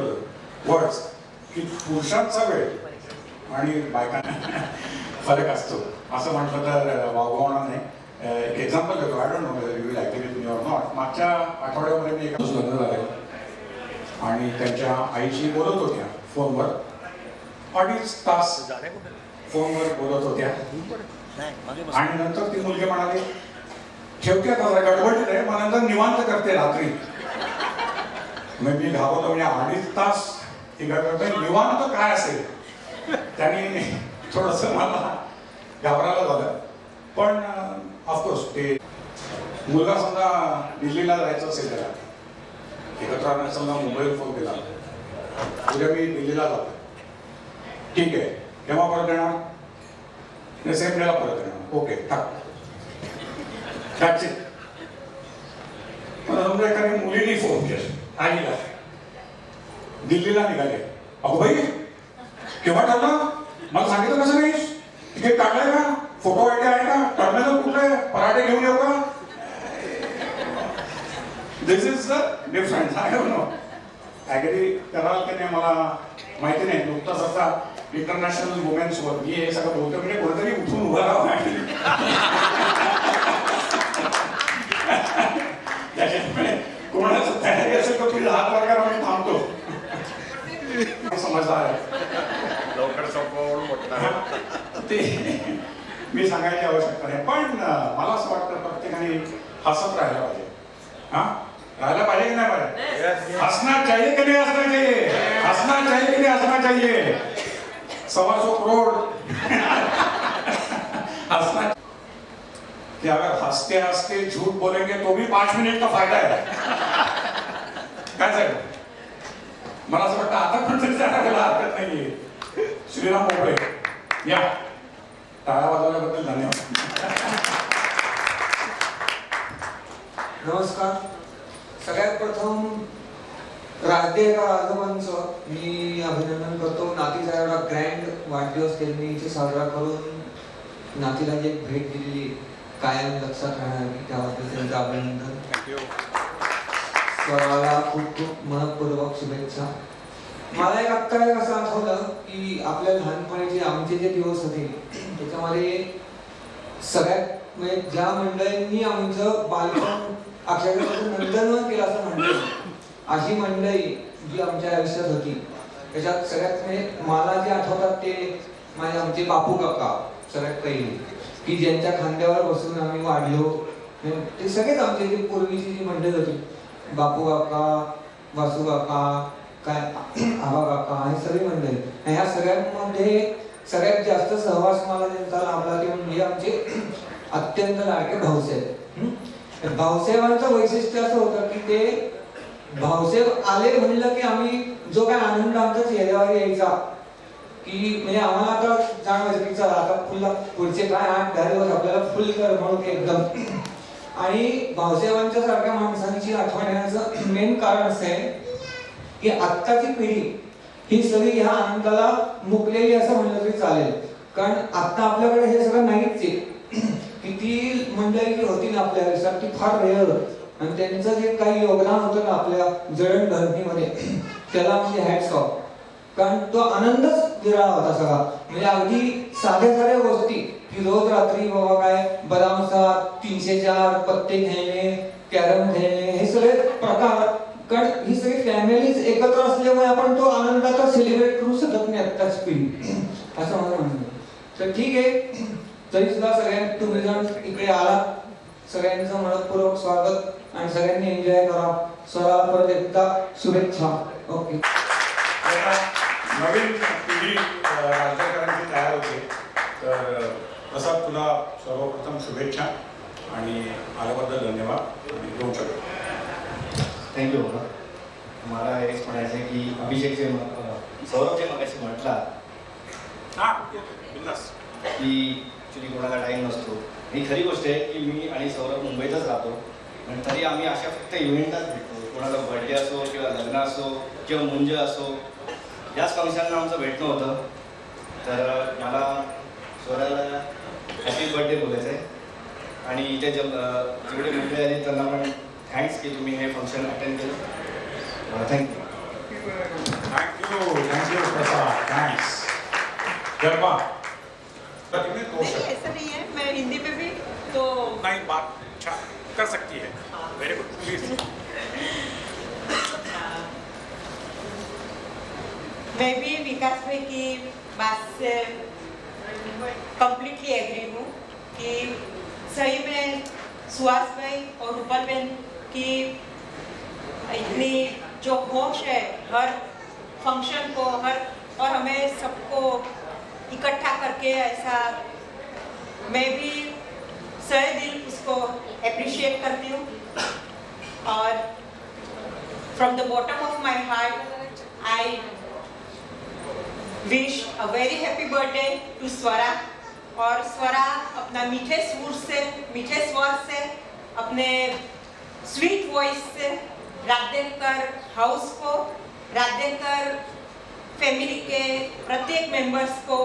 वर्ड्स की पुरुषांचा वेळ आणि बायकांना फरक असतो असं म्हटलं तर वावगवणार नाही. एक एक्झाम्पल देतो. I don't know whether you will agree with me or not. मागच्या आठवड्यामध्ये मी एका लग्न झालं आणि त्यांच्या आईशी बोलत होत्या फोनवर. 2.5 तास फोनवर बोलत होत्या आणि नंतर ती मुलगी म्हणाली ठेवते आता गडबडीत आहे मग नंतर निवांत करते रात्री. मग मी घाबरतो म्हणजे 2.5 तास ती गडबड निवांत काय असेल. त्यांनी थोडंसं मला घाबरायला झालं. पण ऑफकोर्स ते मुलगा समजा दिल्लीला जायचं असेल त्याला एकत्र समजा मुंबईवर फोन केला उद्या मी दिल्लीला जातो. ठीक आहे केव्हा परत येणार? सेम डेला परत येणार. ओके टाक. समजा एखादी मुलीने फोन केला आईला दिल्लीला निघाले. अगो भाई केव्हा ठरलं? मला सांगितलं कसं नाहीस? तिकीट काढलंय का? फोटो आयडी आहे का? टर्मिनल कुठलं आहे? पराठे घेऊन येऊ का? This is the difference. I don't know agree कराल की नाही मला माहिती नाही. नुकताच आता इंटरनॅशनल वुमेन्सवर मी हे सगळं बोलतो म्हणजे कोणतरी उठून उभं राहावं. त्याच्यामुळे कोणाचं तयारी असेल तर तुझ्या हात वर करा मी थांबतो. समजदार आहे. लवकर संपवून मोठा ते मी सांगायची आवश्यकता नाही. पण मला असं वाटतं प्रत्येकाने हसत राहायला पाहिजे. हा राहायला पाहिजे की नाही पाहिजे? हसना चाहिए की नाही हसना चाहिए? हसना चाहिए की नाही हसना चाहिए? 125 करोड हसना. कि अगर हंसते हंसते झूठ बोलेंगे तो भी 5 मिनिट का फायदा है. काय साहेब मला असं वाटतं आता पण त्याला हरकत नाहीये. श्रीराम मोकळे या टाळ्या वाजवल्याबद्दल धन्यवाद. नमस्कार. सगळ्यात प्रथम राजदेव आजोबांचं मी अभिनंदन करतो. नातीचा एवढा ग्रँड वाढदिवस त्यांनी इथे साजरा करून नातीला जी एक भेट दिलेली कायम लक्षात राहणारी त्याबद्दल त्यांचं अभिनंदन. स्वराला खूप खूप मनपूर्वक शुभेच्छा. मला एक आत्ता एक असं आठवलं की आपल्या लहानपणीचे आमचे जे दिवस होते त्याच्यामध्ये सगळ्यात म्हणजे ज्या मंडळींनी आमचं बालपण अक्षरशः नंदनवन केलं असं म्हणलं अशी मंडळी जी आमच्या आयुष्यात होती त्याच्यात सगळ्यात म्हणजे मला जे आठवतात ते माझे आमचे बापू काका सगळ्यात पहिले की ज्यांच्या खांद्यावर बसून आम्ही वाढलो. ते सगळेच आमचे जे पूर्वीची जी मंडळी होती बापू काका, वासू काका, काय आबा काका हे सगळी मंडळी. ह्या सगळ्यांमध्ये सगळ्यात जास्त सहवास मला त्यांचा लाभला ते म्हणजे आमचे अत्यंत लाडके भाऊसाहेब. भाऊसाहेबांचं वैशिष्ट्य असं होतं की ते भाऊसाहेब आले म्हणलं की आम्ही जो काय आनंद आमच्या चेहऱ्यावर यायचा की म्हणजे आम्हाला आता जाणवायचं की चला आता पुढचे काय 8-10 दिवस आपल्याला फुल कर म्हणून एकदम. आणि भाऊसाहेबांच्या सारख्या माणसाने मुलांची आठवण येण्याचं मेन कारण असं आहे की आत्ताची पिढी ही सगळी ह्या आनंदाला मुकलेली असं म्हणलं तरी चालेल. कारण आता आपल्याकडे हे सगळं नाहीच आहे. किती मंडळी होती ना आपल्या आयुष्यात ती फार रेअर, आणि त्यांचं जे काही योगदान होतं ना आपल्या जडणघडणीमध्ये त्याला म्हणजे हॅट्स ऑफ. कारण तो आनंदच विरळा होता सगळा. म्हणजे अगदी साध्या साध्या गोष्टी की रोज रात्री बाबा काय बदाम सात 304 पत्ते खेळणे, कॅरम खेळणे, हे सगळे प्रकार. कारण ही सगळी फॅमिलीज एकत्र असल्यामुळे आपण तो आनंदाचा सेलिब्रेट करू शकत नाही आत्ताच पिढी, असं मला म्हणणं. तर ठीक आहे, तरी सुद्धा सगळ्यांनी तुम्ही जण इकडे आलात, सगळ्यांचं मनपूर्वक स्वागत आणि सगळ्यांनी एन्जॉय करा. स्वराला परत एकदा शुभेच्छा. ओके. नवीन पिढी राज्यकरांची तयार होते. तर प्रसाद, तुला सर्वप्रथम शुभेच्छा आणि आल्याबद्दल धन्यवाद. आणि 2 शब्द. थँक्यू बाबा. मला हेच म्हणायचं आहे की अभिषेक जे सौरभ जे मगाशी म्हटला की ॲक्च्युली कोणाला टाईम नसतो, ही खरी गोष्ट आहे की मी आणि सौरभ मुंबईतच राहतो, पण तरी आम्ही अशा फक्त इव्हेंटच भेटतो. कोणाचा बर्थडे असो किंवा लग्न असो किंवा मुंज असो, याच फंक्शनला आमचं भेटणं होतं. तर मला स्वराला हॅपी बर्थडे बोलायचं आहे आणि इथे जेवढे मुंबई आले त्यांना पण थँक्स की तुम्ही हे फंक्शन अटेंड केलं. थँक्यू. थँक्यू प्रसाद, थँक्स. गरबा ऐसा नहीं है, मैं हिंदी में भी तो नहीं बात अच्छा कर सकती है. Very good, please. मैं भी विकास भाई की बात से कंप्लीटली एग्री हूँ कि सही में सुहास भाई और रूपल बहन की इतनी जो होश है हर फंक्शन को और हमें सबको इकट्ठा करके ऐसा, मैं भी सही दिल उसको अप्रिशिएट करती हूँ. और from the bottom of my heart I wish a very happy birthday to Swara. और स्वरा अपना मीठे सुर से, मीठे स्वर से, अपने स्वीट वॉइस से राधेकर हाउस को, राधेकर फैमिली के प्रत्येक मेंबर्स को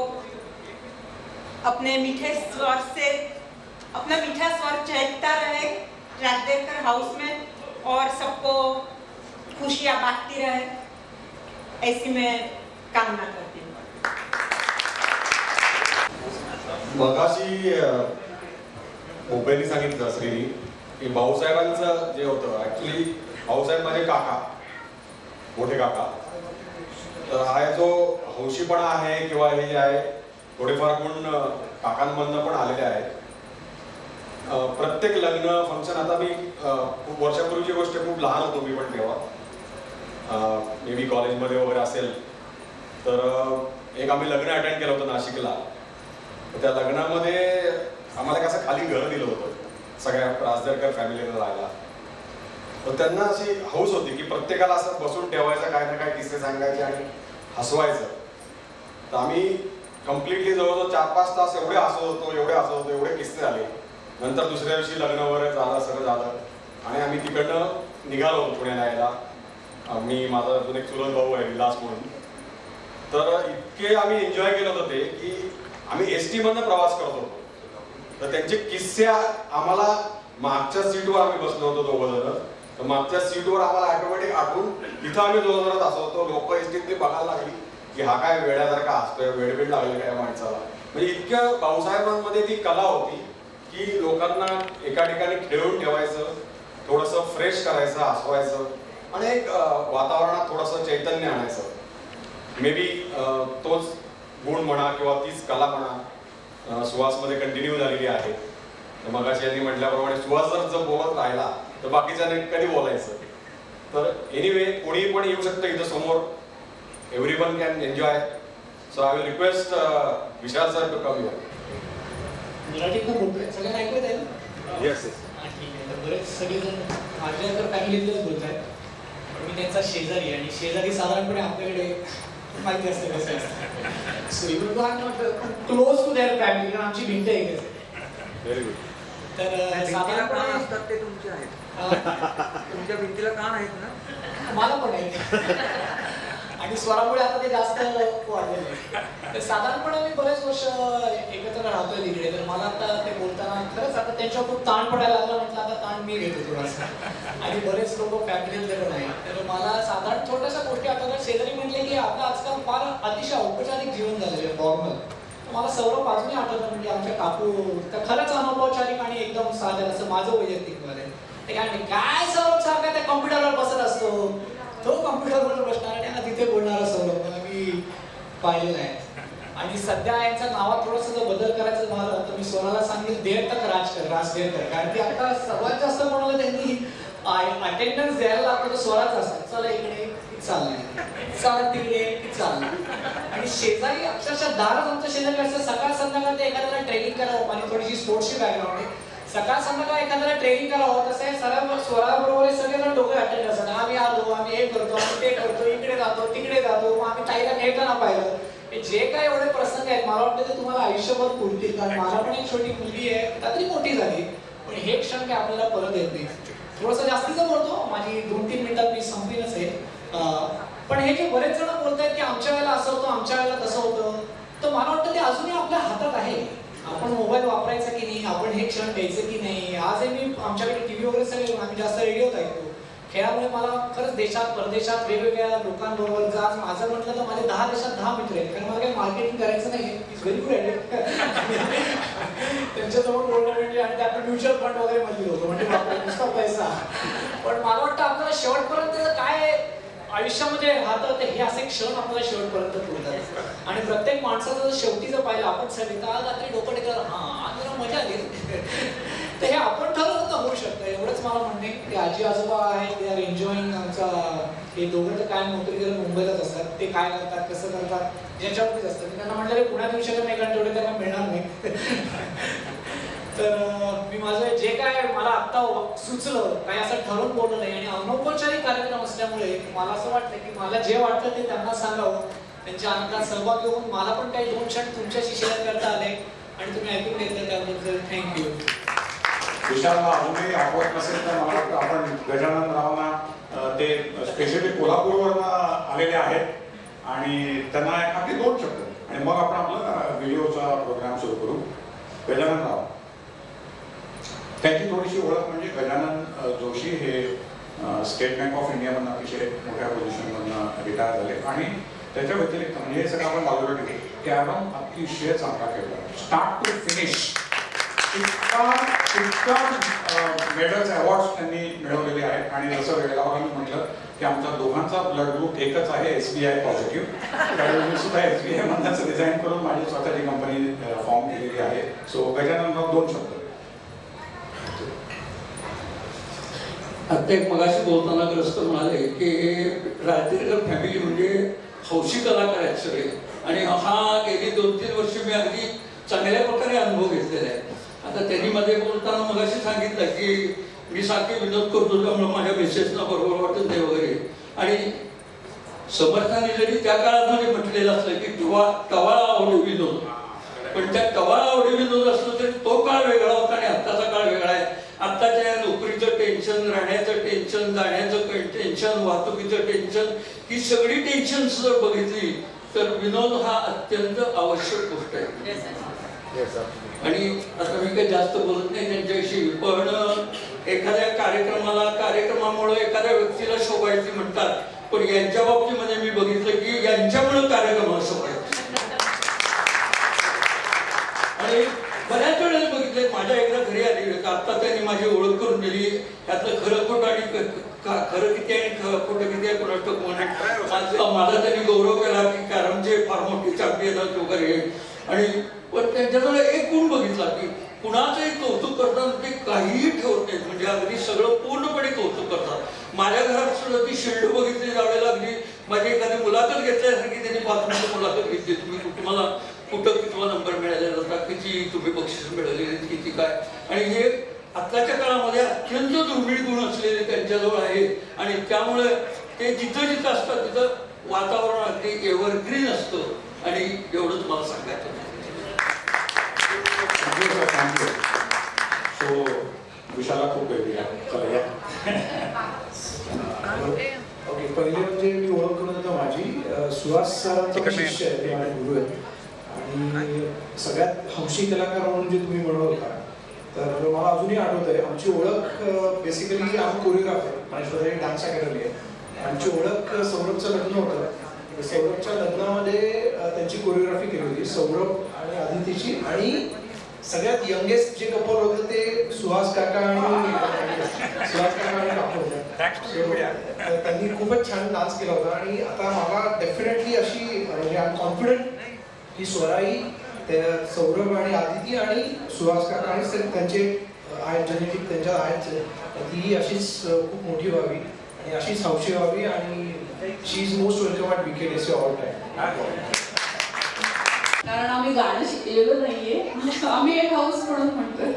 अपने मीठे स्वर से, अपना मीठा स्वर चहकता रहे राधेकर हाउस में और सबको खुशियाँ बांटती रहे, ऐसी मैं कामना करती हूँ. मगाशी मुंबईने सांगितलं श्रीनी की भाऊसाहेबांचं जे होतं, ॲक्च्युली भाऊसाहेब माझे काका, मोठे काका. तर हा जो हौशीपणा आहे किंवा हे जे आहे थोडेफार गुण काकांमधनं पण आलेले आहेत. प्रत्येक लग्न फंक्शन, आता मी खूप वर्षापूर्वीची गोष्ट, खूप लहान होतो मी पण तेव्हा, मे बी कॉलेजमध्ये वगैरे असेल, तर एक आम्ही लग्न अटेंड केलं होतं नाशिकला. त्या लग्नामध्ये आम्हाला कसं खाली घर दिलं होतं सगळ्या राजदरकर फॅमिलीला राहायला. तर त्यांना अशी हौस होती की प्रत्येकाला असं बसून ठेवायचं, काय ना काय किस्से सांगायचे आणि हसवायचं. तर आम्ही कम्प्लिटली जवळजवळ 4-5 तास एवढे हसत होतो, एवढे किस्से झाले. नंतर दुसऱ्या दिवशी लग्न वगैरे झालं, सगळं झालं आणि आम्ही तिकडनं निघालो होतो पुण्याला यायला. मी, माझा अजून एक चुलत भाऊ आहे विलास म्हणून. तर इतके आम्ही एन्जॉय केलं होतं ते की आम्ही एसटी मधनं प्रवास करत होतो. तर त्यांचे किस्से आम्हाला, मागच्या सीटवर आम्ही बसलो होतो दोघं जण, तर मागच्या सीटवर आम्हाला ऑटोमॅटिक आठवून तिथं आम्ही जोरात असं होतो. लोक एसटीतले बघायला लागली की हा काय वेड्यासारखा हसतोय, वेडबीड लागले काय माणसाला. म्हणजे इतक्या भाऊसाहेबांमध्ये ती कला होती की लोकांना एका ठिकाणी खेळून ठेवायचं, थोडंसं फ्रेश करायचं, हसवायचं आणि एक वातावरणात थोडंसं चैतन्य आणायचं. मे बी तोच गुण म्हणा किंवा तीच कला म्हणा सुहासमध्ये कंटिन्यू झालेली आहे. तर मगाशी यांनी म्हटल्याप्रमाणे सुहास जर बोलत राहिला तर बाकीच्याने कधी बोलायचं. तर एनिवे कोणी पण येऊ शकतं इथं समोर. Everyone can enjoy. So I will request Vishal sir to come here. मराठीतनं बोलतोय, सगळ्यांना ऐकू येत आहे ना? येस. ठीक आहे. तर बरेच सगळेजण माझ्या तर फॅमिलीतलेच बोलत आहेत, पण मी त्यांचा शेजारी, आणि शेजारी साधारणपणे आपल्याकडे माहिती असते कसं असतं. So you do are not close to their family, कारण आमची भिंत एकच आहे. Very good. तर साधारणपणे असतात ते तुमचे आहेत. तुमच्या भिंतीला कान आहेत ना? मला पण आहे आणि स्वरामुळे आता ते जास्त वाढलेलं आहे. तर साधारणपणे मी बरेच वर्ष एकत्र राहतोय तिकडे, तर मला आता ते बोलताना खरंच आता त्यांच्यावर खूप ताण पडायला लागला. म्हटलं आता ताण मी घेतो थोडासा, आणि बरेच लोक फॅमिलीतले पण आहे. तर मला साधारण छोट्याशा गोष्टी आता शेजारी म्हटले की आपलं आजकाल फार अतिशय औपचारिक जीवन झालेलं आहे, फॉर्मल. मला सौरभ अजूनही आठवतं, म्हणजे आमच्या काकू तर खरंच अनौपचारिक आणि एकदम साधं, असं माझं वैयक्तिक मत आहे. ते काय म्हणजे काय सौरभ सारखा त्या कॉम्प्युटरवर बसत असतो, तो कॉम्प्युटरवर बसणार आणि तिथे बोलणारा सौरभ मी पाहिलेला आहे. आणि सध्या यांच्या नावात थोडंसं जर बदल करायचं झालं तर मी स्वराला सांगेल देर तक राज देर तक, कारण की आता सर्वात जास्त कोणाला त्यांनी अटेंडन्स द्यायला लागतो तर स्वराच असतात. चला इकडे चाललंय, चला तिकडे चाललंय. आणि शेजारी अक्षरशः दारच आमच्या शेजारी असतं. सकाळ संध्याकाळ ते एखाद्याला ट्रेनिंग करावं, आणि थोडीशी स्पोर्ट्सची बॅकग्राऊंड आहे. सकाळ संध्याकाळ एखाद्याला ट्रेनिंग करावं, तसं आहे सगळ्या स्वराबरोबर सगळेजण डोके अटेंड असतात. आम्ही आलो, आम्ही हे करतो, आम्ही ते करतो, इकडे जातो तिकडे जातो. मग आम्ही ताईला खेळताना पाहिलं. हे जे काय एवढे प्रसंग आहेत मला वाटतं ते तुम्हाला आयुष्यभर पुरतील, कारण मला पण एक छोटी मुलगी आहे, काहीतरी मोठी झाली, पण हे क्षण काय आपल्याला परत येत नाही. थोडंसं जास्तीचं बोलतो, माझी 2-3 मिनिटात मी संपलीनच आहे. पण हे जे बरेच जण बोलतायत की आमच्या वेळेला असं होतं, आमच्या वेळेला तसं होतं, तर मला वाटतं ते अजूनही आपल्या हातात आहे. आपण मोबाईल वापरायचा की नाही, आपण हे क्षण घ्यायचं की नाही. आजही मी आमच्याकडे टीव्ही वगैरे सगळे, आम्ही जास्त रेडिओत ऐकतो. खेळामुळे मला खरंच देशात परदेशात वेगवेगळ्या लोकांबरोबर आज माझं म्हटलं तर माझे 10 देशात 10 मित्र आहेत, कारण मला काही मार्केटिंग करायचं नाही. Is very good at it. त्यांच्याजवळ बोलणं म्हणजे, आणि त्यात म्युच्युअल फंड वगैरे मध्ये होतं, म्हणजे नुसता पैसा. पण मला वाटतं आपल्याला शेवटपर्यंत काय आयुष्यामध्ये राहतं ते हे असे क्षण आपल्याला शेवटपर्यंत पुरतात. आणि प्रत्येक माणसाचं शेवटी जर पाहिलं आपण सगळे तर आज रात्री डोकं टेकलं, हा जरा मजा आली. तर हे आपण ठरवलं तर होऊ शकतं. एवढंच मला म्हणणे की आजी आजोबा आहेत, दे आर एन्जॉईंग. आमचा हे दोघं तर काय नोकरी करत मुंबईलाच असतात. ते काय करतात कसं करतात ज्याच्यावरतीच असतं. मी त्यांना म्हटलं पुण्यात येऊ शकत नाही, कारण तेवढे त्यांना मिळणार नाही. तर मी माझं जे काय मला आत्ता सुचलं काही असं ठरवून बोललं नाही, आणि अनौपचारिक कार्यक्रम असल्यामुळे मला असं वाटतं की मला जे वाटतं ते त्यांना सांगावं. त्यांच्या आनंदात सहभाग घेऊन मला पण काही 2 क्षण तुमच्याशी शेअर करता आले, आणि तुम्ही ऐकून घेतलं त्याबद्दल थँक्यू. विशालला अजूनही आठवत नसेल तर मला वाटतं आपण गजानन रावना ते स्पेशली कोल्हापूरवरनं आलेले आहेत, आणि त्यांना अगदी 2 शब्द, आणि मग आपण आपला व्हिडिओचा प्रोग्राम सुरू करू. गजानन राव, त्यांची थोडीशी ओळख म्हणजे गजानन जोशी हे स्टेट बँक ऑफ इंडियामधून अतिशय मोठ्या पोझिशनमधून रिटायर झाले, आणि त्याच्या व्यतिरिक्त म्हणजे हे सगळं आपण बाजूला ठेवू, कॅरम अतिशय चांगला खेळला, स्टार्ट टू फिनिश. इतका मेडल्स अवॉर्ड्स त्यांनी मिळवलेले आहेत. आणि जसं वेळेला मी म्हटलं की आमचा दोघांचा ब्लड ग्रुप एकच आहे, SBI पॉझिटिव्ह. त्यावेळी मी सुद्धा SBI मधनंच डिझाईन करून माझी स्वतःची कंपनी फॉर्म केलेली आहे. सो गजाननराव 2 शब्द. आता एक मगाशी बोलताना ग्रस्त म्हणाले की राजकीय फॅमिली म्हणजे हौशी कलाकार आहेत सगळे, आणि हा गेली 2-3 वर्ष मी अगदी चांगल्या प्रकारे अनुभव घेतलेला आहे. आता त्यांनी मध्ये बोलताना मगाशी सांगितलं की मी सारखे विनोद करतो त्यामुळे माझ्या मेसेजला बरोबर वाटत नाही वगैरे, आणि समर्थाने जरी त्या काळामध्ये म्हटलेलं असलं की टवाळा आवडे विनोद, पण त्या टवाळा आवडे विनोद असलं तरी तो काळ वेगळा होता आणि आत्ताचा काळ वेगळा आहे. आत्ताच्या नोकरीचं टेन्शन, राहण्याचं टेन्शन, जाण्याचं टेन्शन, वाहतुकीचं टेन्शन, ही सगळी टेन्शन जर बघितली तर विनोद हा अत्यंत आवश्यक गोष्ट आहे. आणि आता मी काही जास्त बोलत नाही त्यांच्याविषयी, पण एखाद्या कार्यक्रमामुळे एखाद्या व्यक्तीला शोभायची म्हणतात, पण यांच्या बाबतीमध्ये मी बघितलं की यांच्यामुळे कार्यक्रमाला शोभायचं. आणि बऱ्याच वेळेला बघितले, माझ्या एकदा घरी आली आता त्यांनी माझी ओळख करून दिली, त्यातलं खरं खोटं आणि खरं किती आहे खोटं किती आहे कोणाष्ट माझा त्यांनी गौरव केला की कॅरमचे फार मोठी चॅम्पियन वगैरे. आणि पण त्यांच्याकडे एक गुण बघितला की कुणाचंही कौतुक करताना ते काहीही ठेवत नाहीत, म्हणजे अगदी सगळं पूर्णपणे कौतुक करतात. माझ्या घरात सुद्धा ती शिल्ड बघितली त्यावेळेला अगदी माझी एखादी मुलाखत घेतल्यासारखी त्यांनी 5 मिनिटं मुलाखत घेतली. तुम्हाला कुठं कितवा नंबर मिळालेला होता, किती तुम्ही बक्षीस मिळालेली, किती काय. आणि हे आत्ताच्या काळामध्ये अत्यंत दुर्मिळ गुण असलेले त्यांच्याजवळ आहे, आणि त्यामुळे ते जिथं जिथं असतात तिथं वातावरण अगदी एव्हरग्रीन असतं. आणि एवढंच मला सांगायचं. सो विशाला खूप वेगळी आहे. ओके, पहिले म्हणजे मी ओळख करून देतो माझी. सुहास सरांचा मी शिष्य आहे, ते माझे गुरु आहेत आणि सगळ्यात हौशी कलाकार म्हणून जे तुम्ही म्हणत होता, तर मला अजूनही आठवत आहे आमची ओळख बेसिकली आम्ही कोरिओग्राफर आणि स्वतः डान्स अकॅडमी आहे. आमची ओळख सौरभचं लग्न होतं. सौरभच्या लग्नामध्ये त्यांची कोरिओग्राफी केली होती, सौरभ आणि आदितीची. आणि सगळ्यात यंगेस्ट जे कपल होतं ते सुहास काका आणि काका होते. त्यांनी खूपच छान डान्स केला होता. आणि आता मला डेफिनेटली अशी म्हणजे आय एम कॉन्फिडंट की स्वराई त्या सौरभ आणि आदिती आणि सुहास काका आणि त्यांचे आहेत जेनेटिक त्यांच्यात आहेत, ती अशीच खूप मोठी व्हावी आणि अशीच हौशी व्हावी. आणि she is most welcome at BKDC all time. कारण आम्ही गाणं शिकलेलं नाहीये, आम्ही एक हाऊस म्हणून म्हणतोय.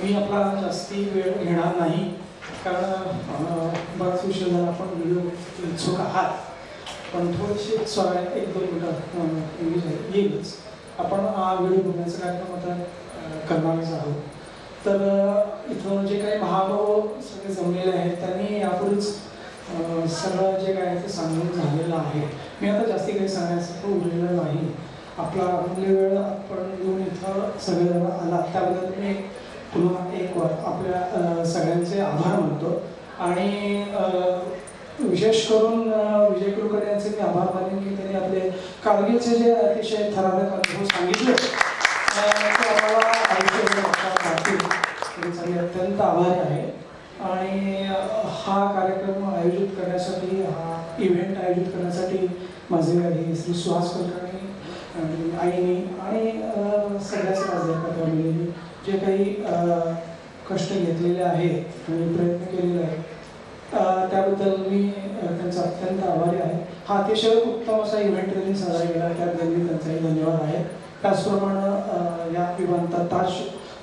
मी आपला जास्ती वेळ घेणार नाही, कारण बराच विषय झाला. आपण व्हिडिओ इच्छुक आहात, पण थोडीशी एक दोन मिनटं येईलच. आपण हा व्हिडिओ बघण्याचा कार्यक्रम आता करणारच आहोत. तर इथं जे काही महानुभाव सगळे जमलेले आहेत त्यांनी यापूर्वीच सगळं जे काय ते सांगून झालेलं आहे. मी आता जास्ती काही सांगण्याचं उरलेलं नाही. आपला अमूल्य वेळ आपण येऊन इथं सगळेजण आला त्याबद्दल मी पुन्हा एक वार आपल्या सगळ्यांचे आभार मानतो. आणि विशेष करून विजय कुलकर्णी यांचे मी आभार मानेन की त्यांनी आपले कारगिलचे जे अतिशय थरारक अनुभव सांगितले ते आम्हाला आयुष्यभर लक्षात राहतील. त्यांचा मी अत्यंत आभारी आहे. आणि हा कार्यक्रम आयोजित करण्यासाठी, हा इव्हेंट आयोजित करण्यासाठी माझे हे श्री सुहास कुलकर्णी आणि आईनी आणि सगळ्याच प्राध्यापक फॅमिलीने जे काही कष्ट घेतलेले आहेत आणि प्रयत्न केलेले आहेत त्याबद्दल मी त्यांचा अत्यंत आभारी आहे. हा अतिशय उत्तम असा इव्हेंट त्यांनी साजरा केला, त्याबद्दल त्यांचाही धन्यवाद आहे. त्याचप्रमाणे या विमानता ताज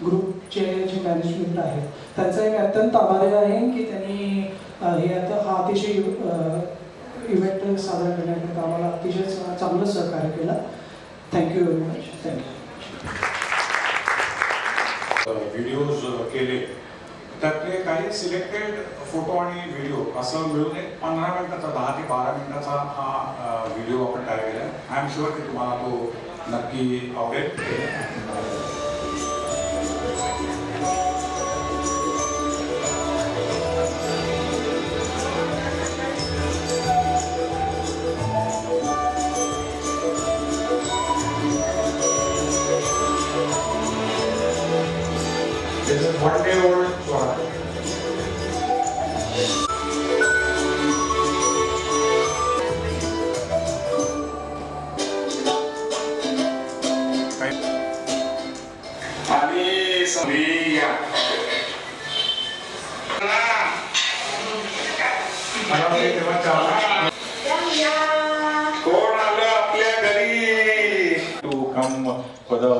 ग्रुपचे जे मॅनेजमेंट आहे त्यांचाही मी अत्यंत आभारी आहे की त्यांनी हा अतिशय इव्हेंट साजरा करण्याकरता आम्हाला अतिशय चांगलं सहकार्य केलं. Thank you very much. Thank you. Videos केले त्यातले काही सिलेक्टेड फोटो आणि व्हिडिओ असं मिळून एक 15 मिनिटाचा 10 ते 12 मिनिटाचा हा व्हिडिओ आपण तयार केला आहे. आय एम शुअर की तुम्हाला तो नक्की आवडेल. This is 1 day old Swara. आणि समिया कोण आलं आपल्या घरी? To come for the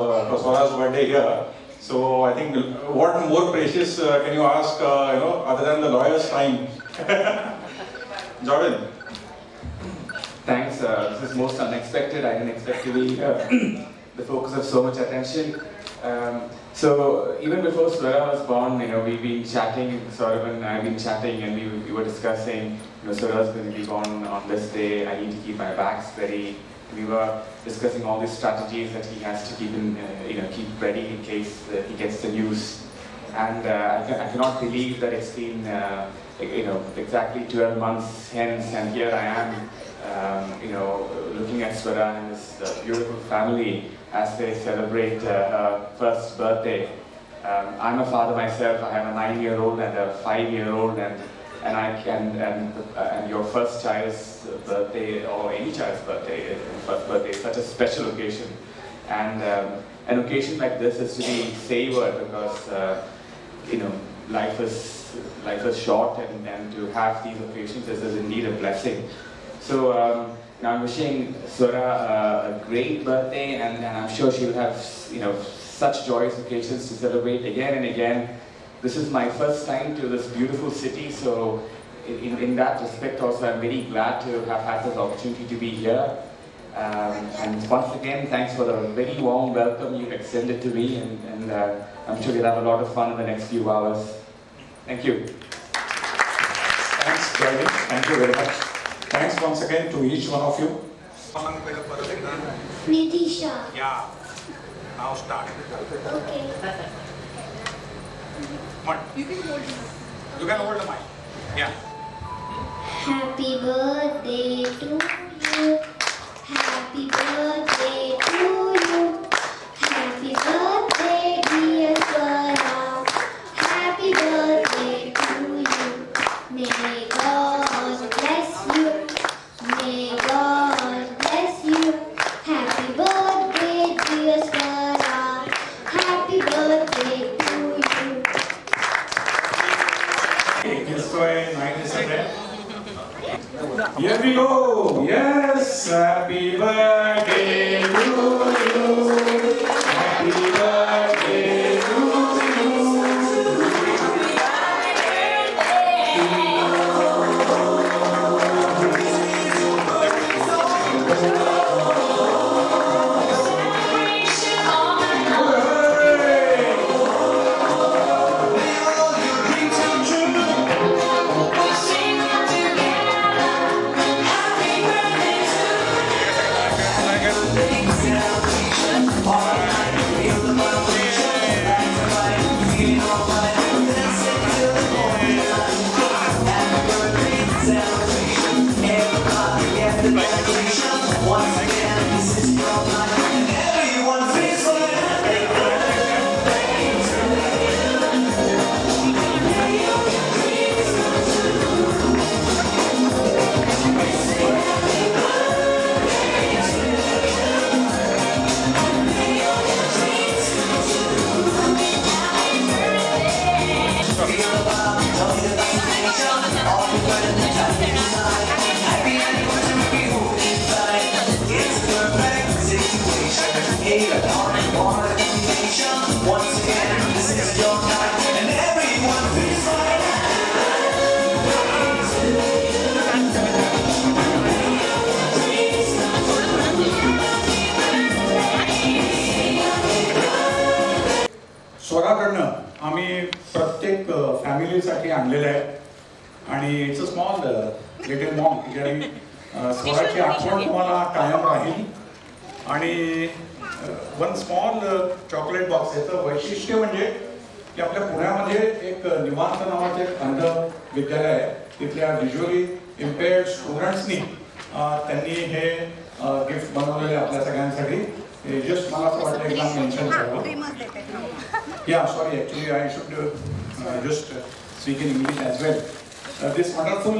Swara's birthday here. So I think what more precious can you ask, other than the lawyer's time? Jordan. Thanks. This is most unexpected. I didn't expect to be the focus of so much attention. So even before Swara was born, we've been chatting. Saurabh and I have been chatting, and we were discussing. Swara's going to be born on this day. I need to keep my bags ready. We were discussing all these strategies that he has to keep keep ready in case he gets the news. And I cannot believe that it's been exactly 12 months hence, and here I am, looking at Swara and his beautiful family as they celebrate her first birthday. I'm a father myself. I have a 9-year-old and a 5-year-old, and your first child's birthday, or any child's birthday, first birthday, is such a special occasion. And an occasion like this is to be savored because life is short, and to have these occasions is indeed a blessing. So I'm wishing Swara a great birthday, and I'm sure she'll have such joyous occasions to celebrate again and again. This is my first time to this beautiful city, so in that respect also I'm very glad to have had this opportunity to be here. And once again, thanks for the very warm welcome you've extended to me, and I'm sure we'll have a lot of fun in the next few hours. Thank you. Thanks, Jordan. Thank you very much. Thanks once again to each one of you. Nidisha. Yeah. Now start. Okay. You can hold the mic. You can hold the mic. Yeah. Happy birthday to you. Happy birthday to you. Happy birthday, dear Swara. Happy birthday to you. May God bless you. May God bless you. Happy birthday, dear Swara. Happy birthday to you. Here we go. Yes. Happy birthday to you. Happy birthday to you. स्वराकडनं आम्ही प्रत्येक फॅमिलीसाठी आणलेलं आहे, आणि it's a small little Maugham, ज्याने स्वराची आठवण तुम्हाला कायम राहील. आणि वन स्मॉल चॉकलेट बॉक्स. याचं वैशिष्ट्य म्हणजे की आपल्या पुण्यामध्ये एक निवांत नावाचे एक अंध विद्यालय आहे. तिथल्या व्हिज्युअली इम्पेअर्ड स्टुडंट्सनी त्यांनी हे गिफ्ट बनवलेले आपल्या सगळ्यांसाठी. जस्ट मला असं वाटलं एकदा मेन्शन करावं. Yeah, sorry, actually I should just speak in English as well. This wonderful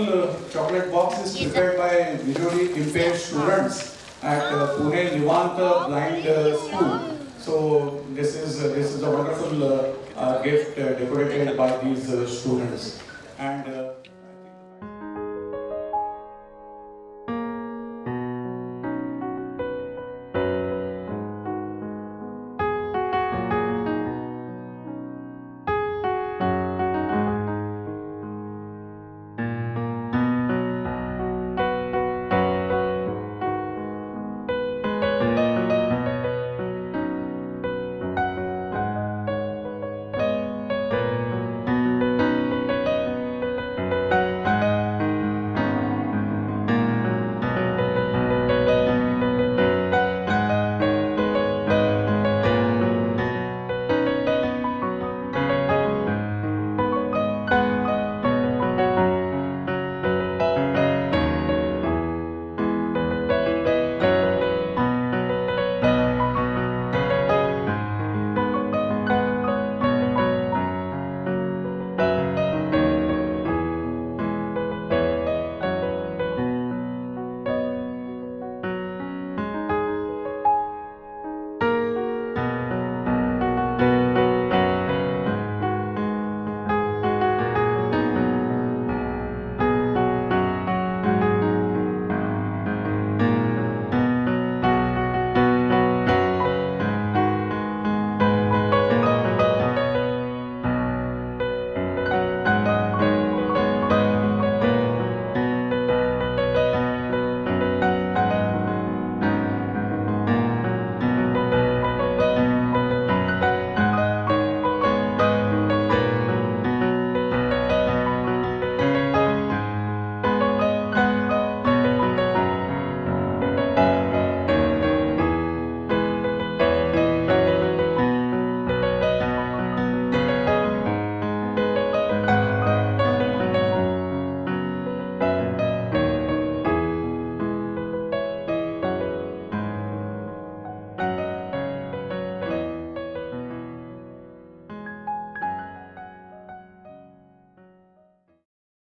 chocolate box is prepared by visually impaired students at Pune Nivanta Blind School. So this is a wonderful gift decorated by these students. And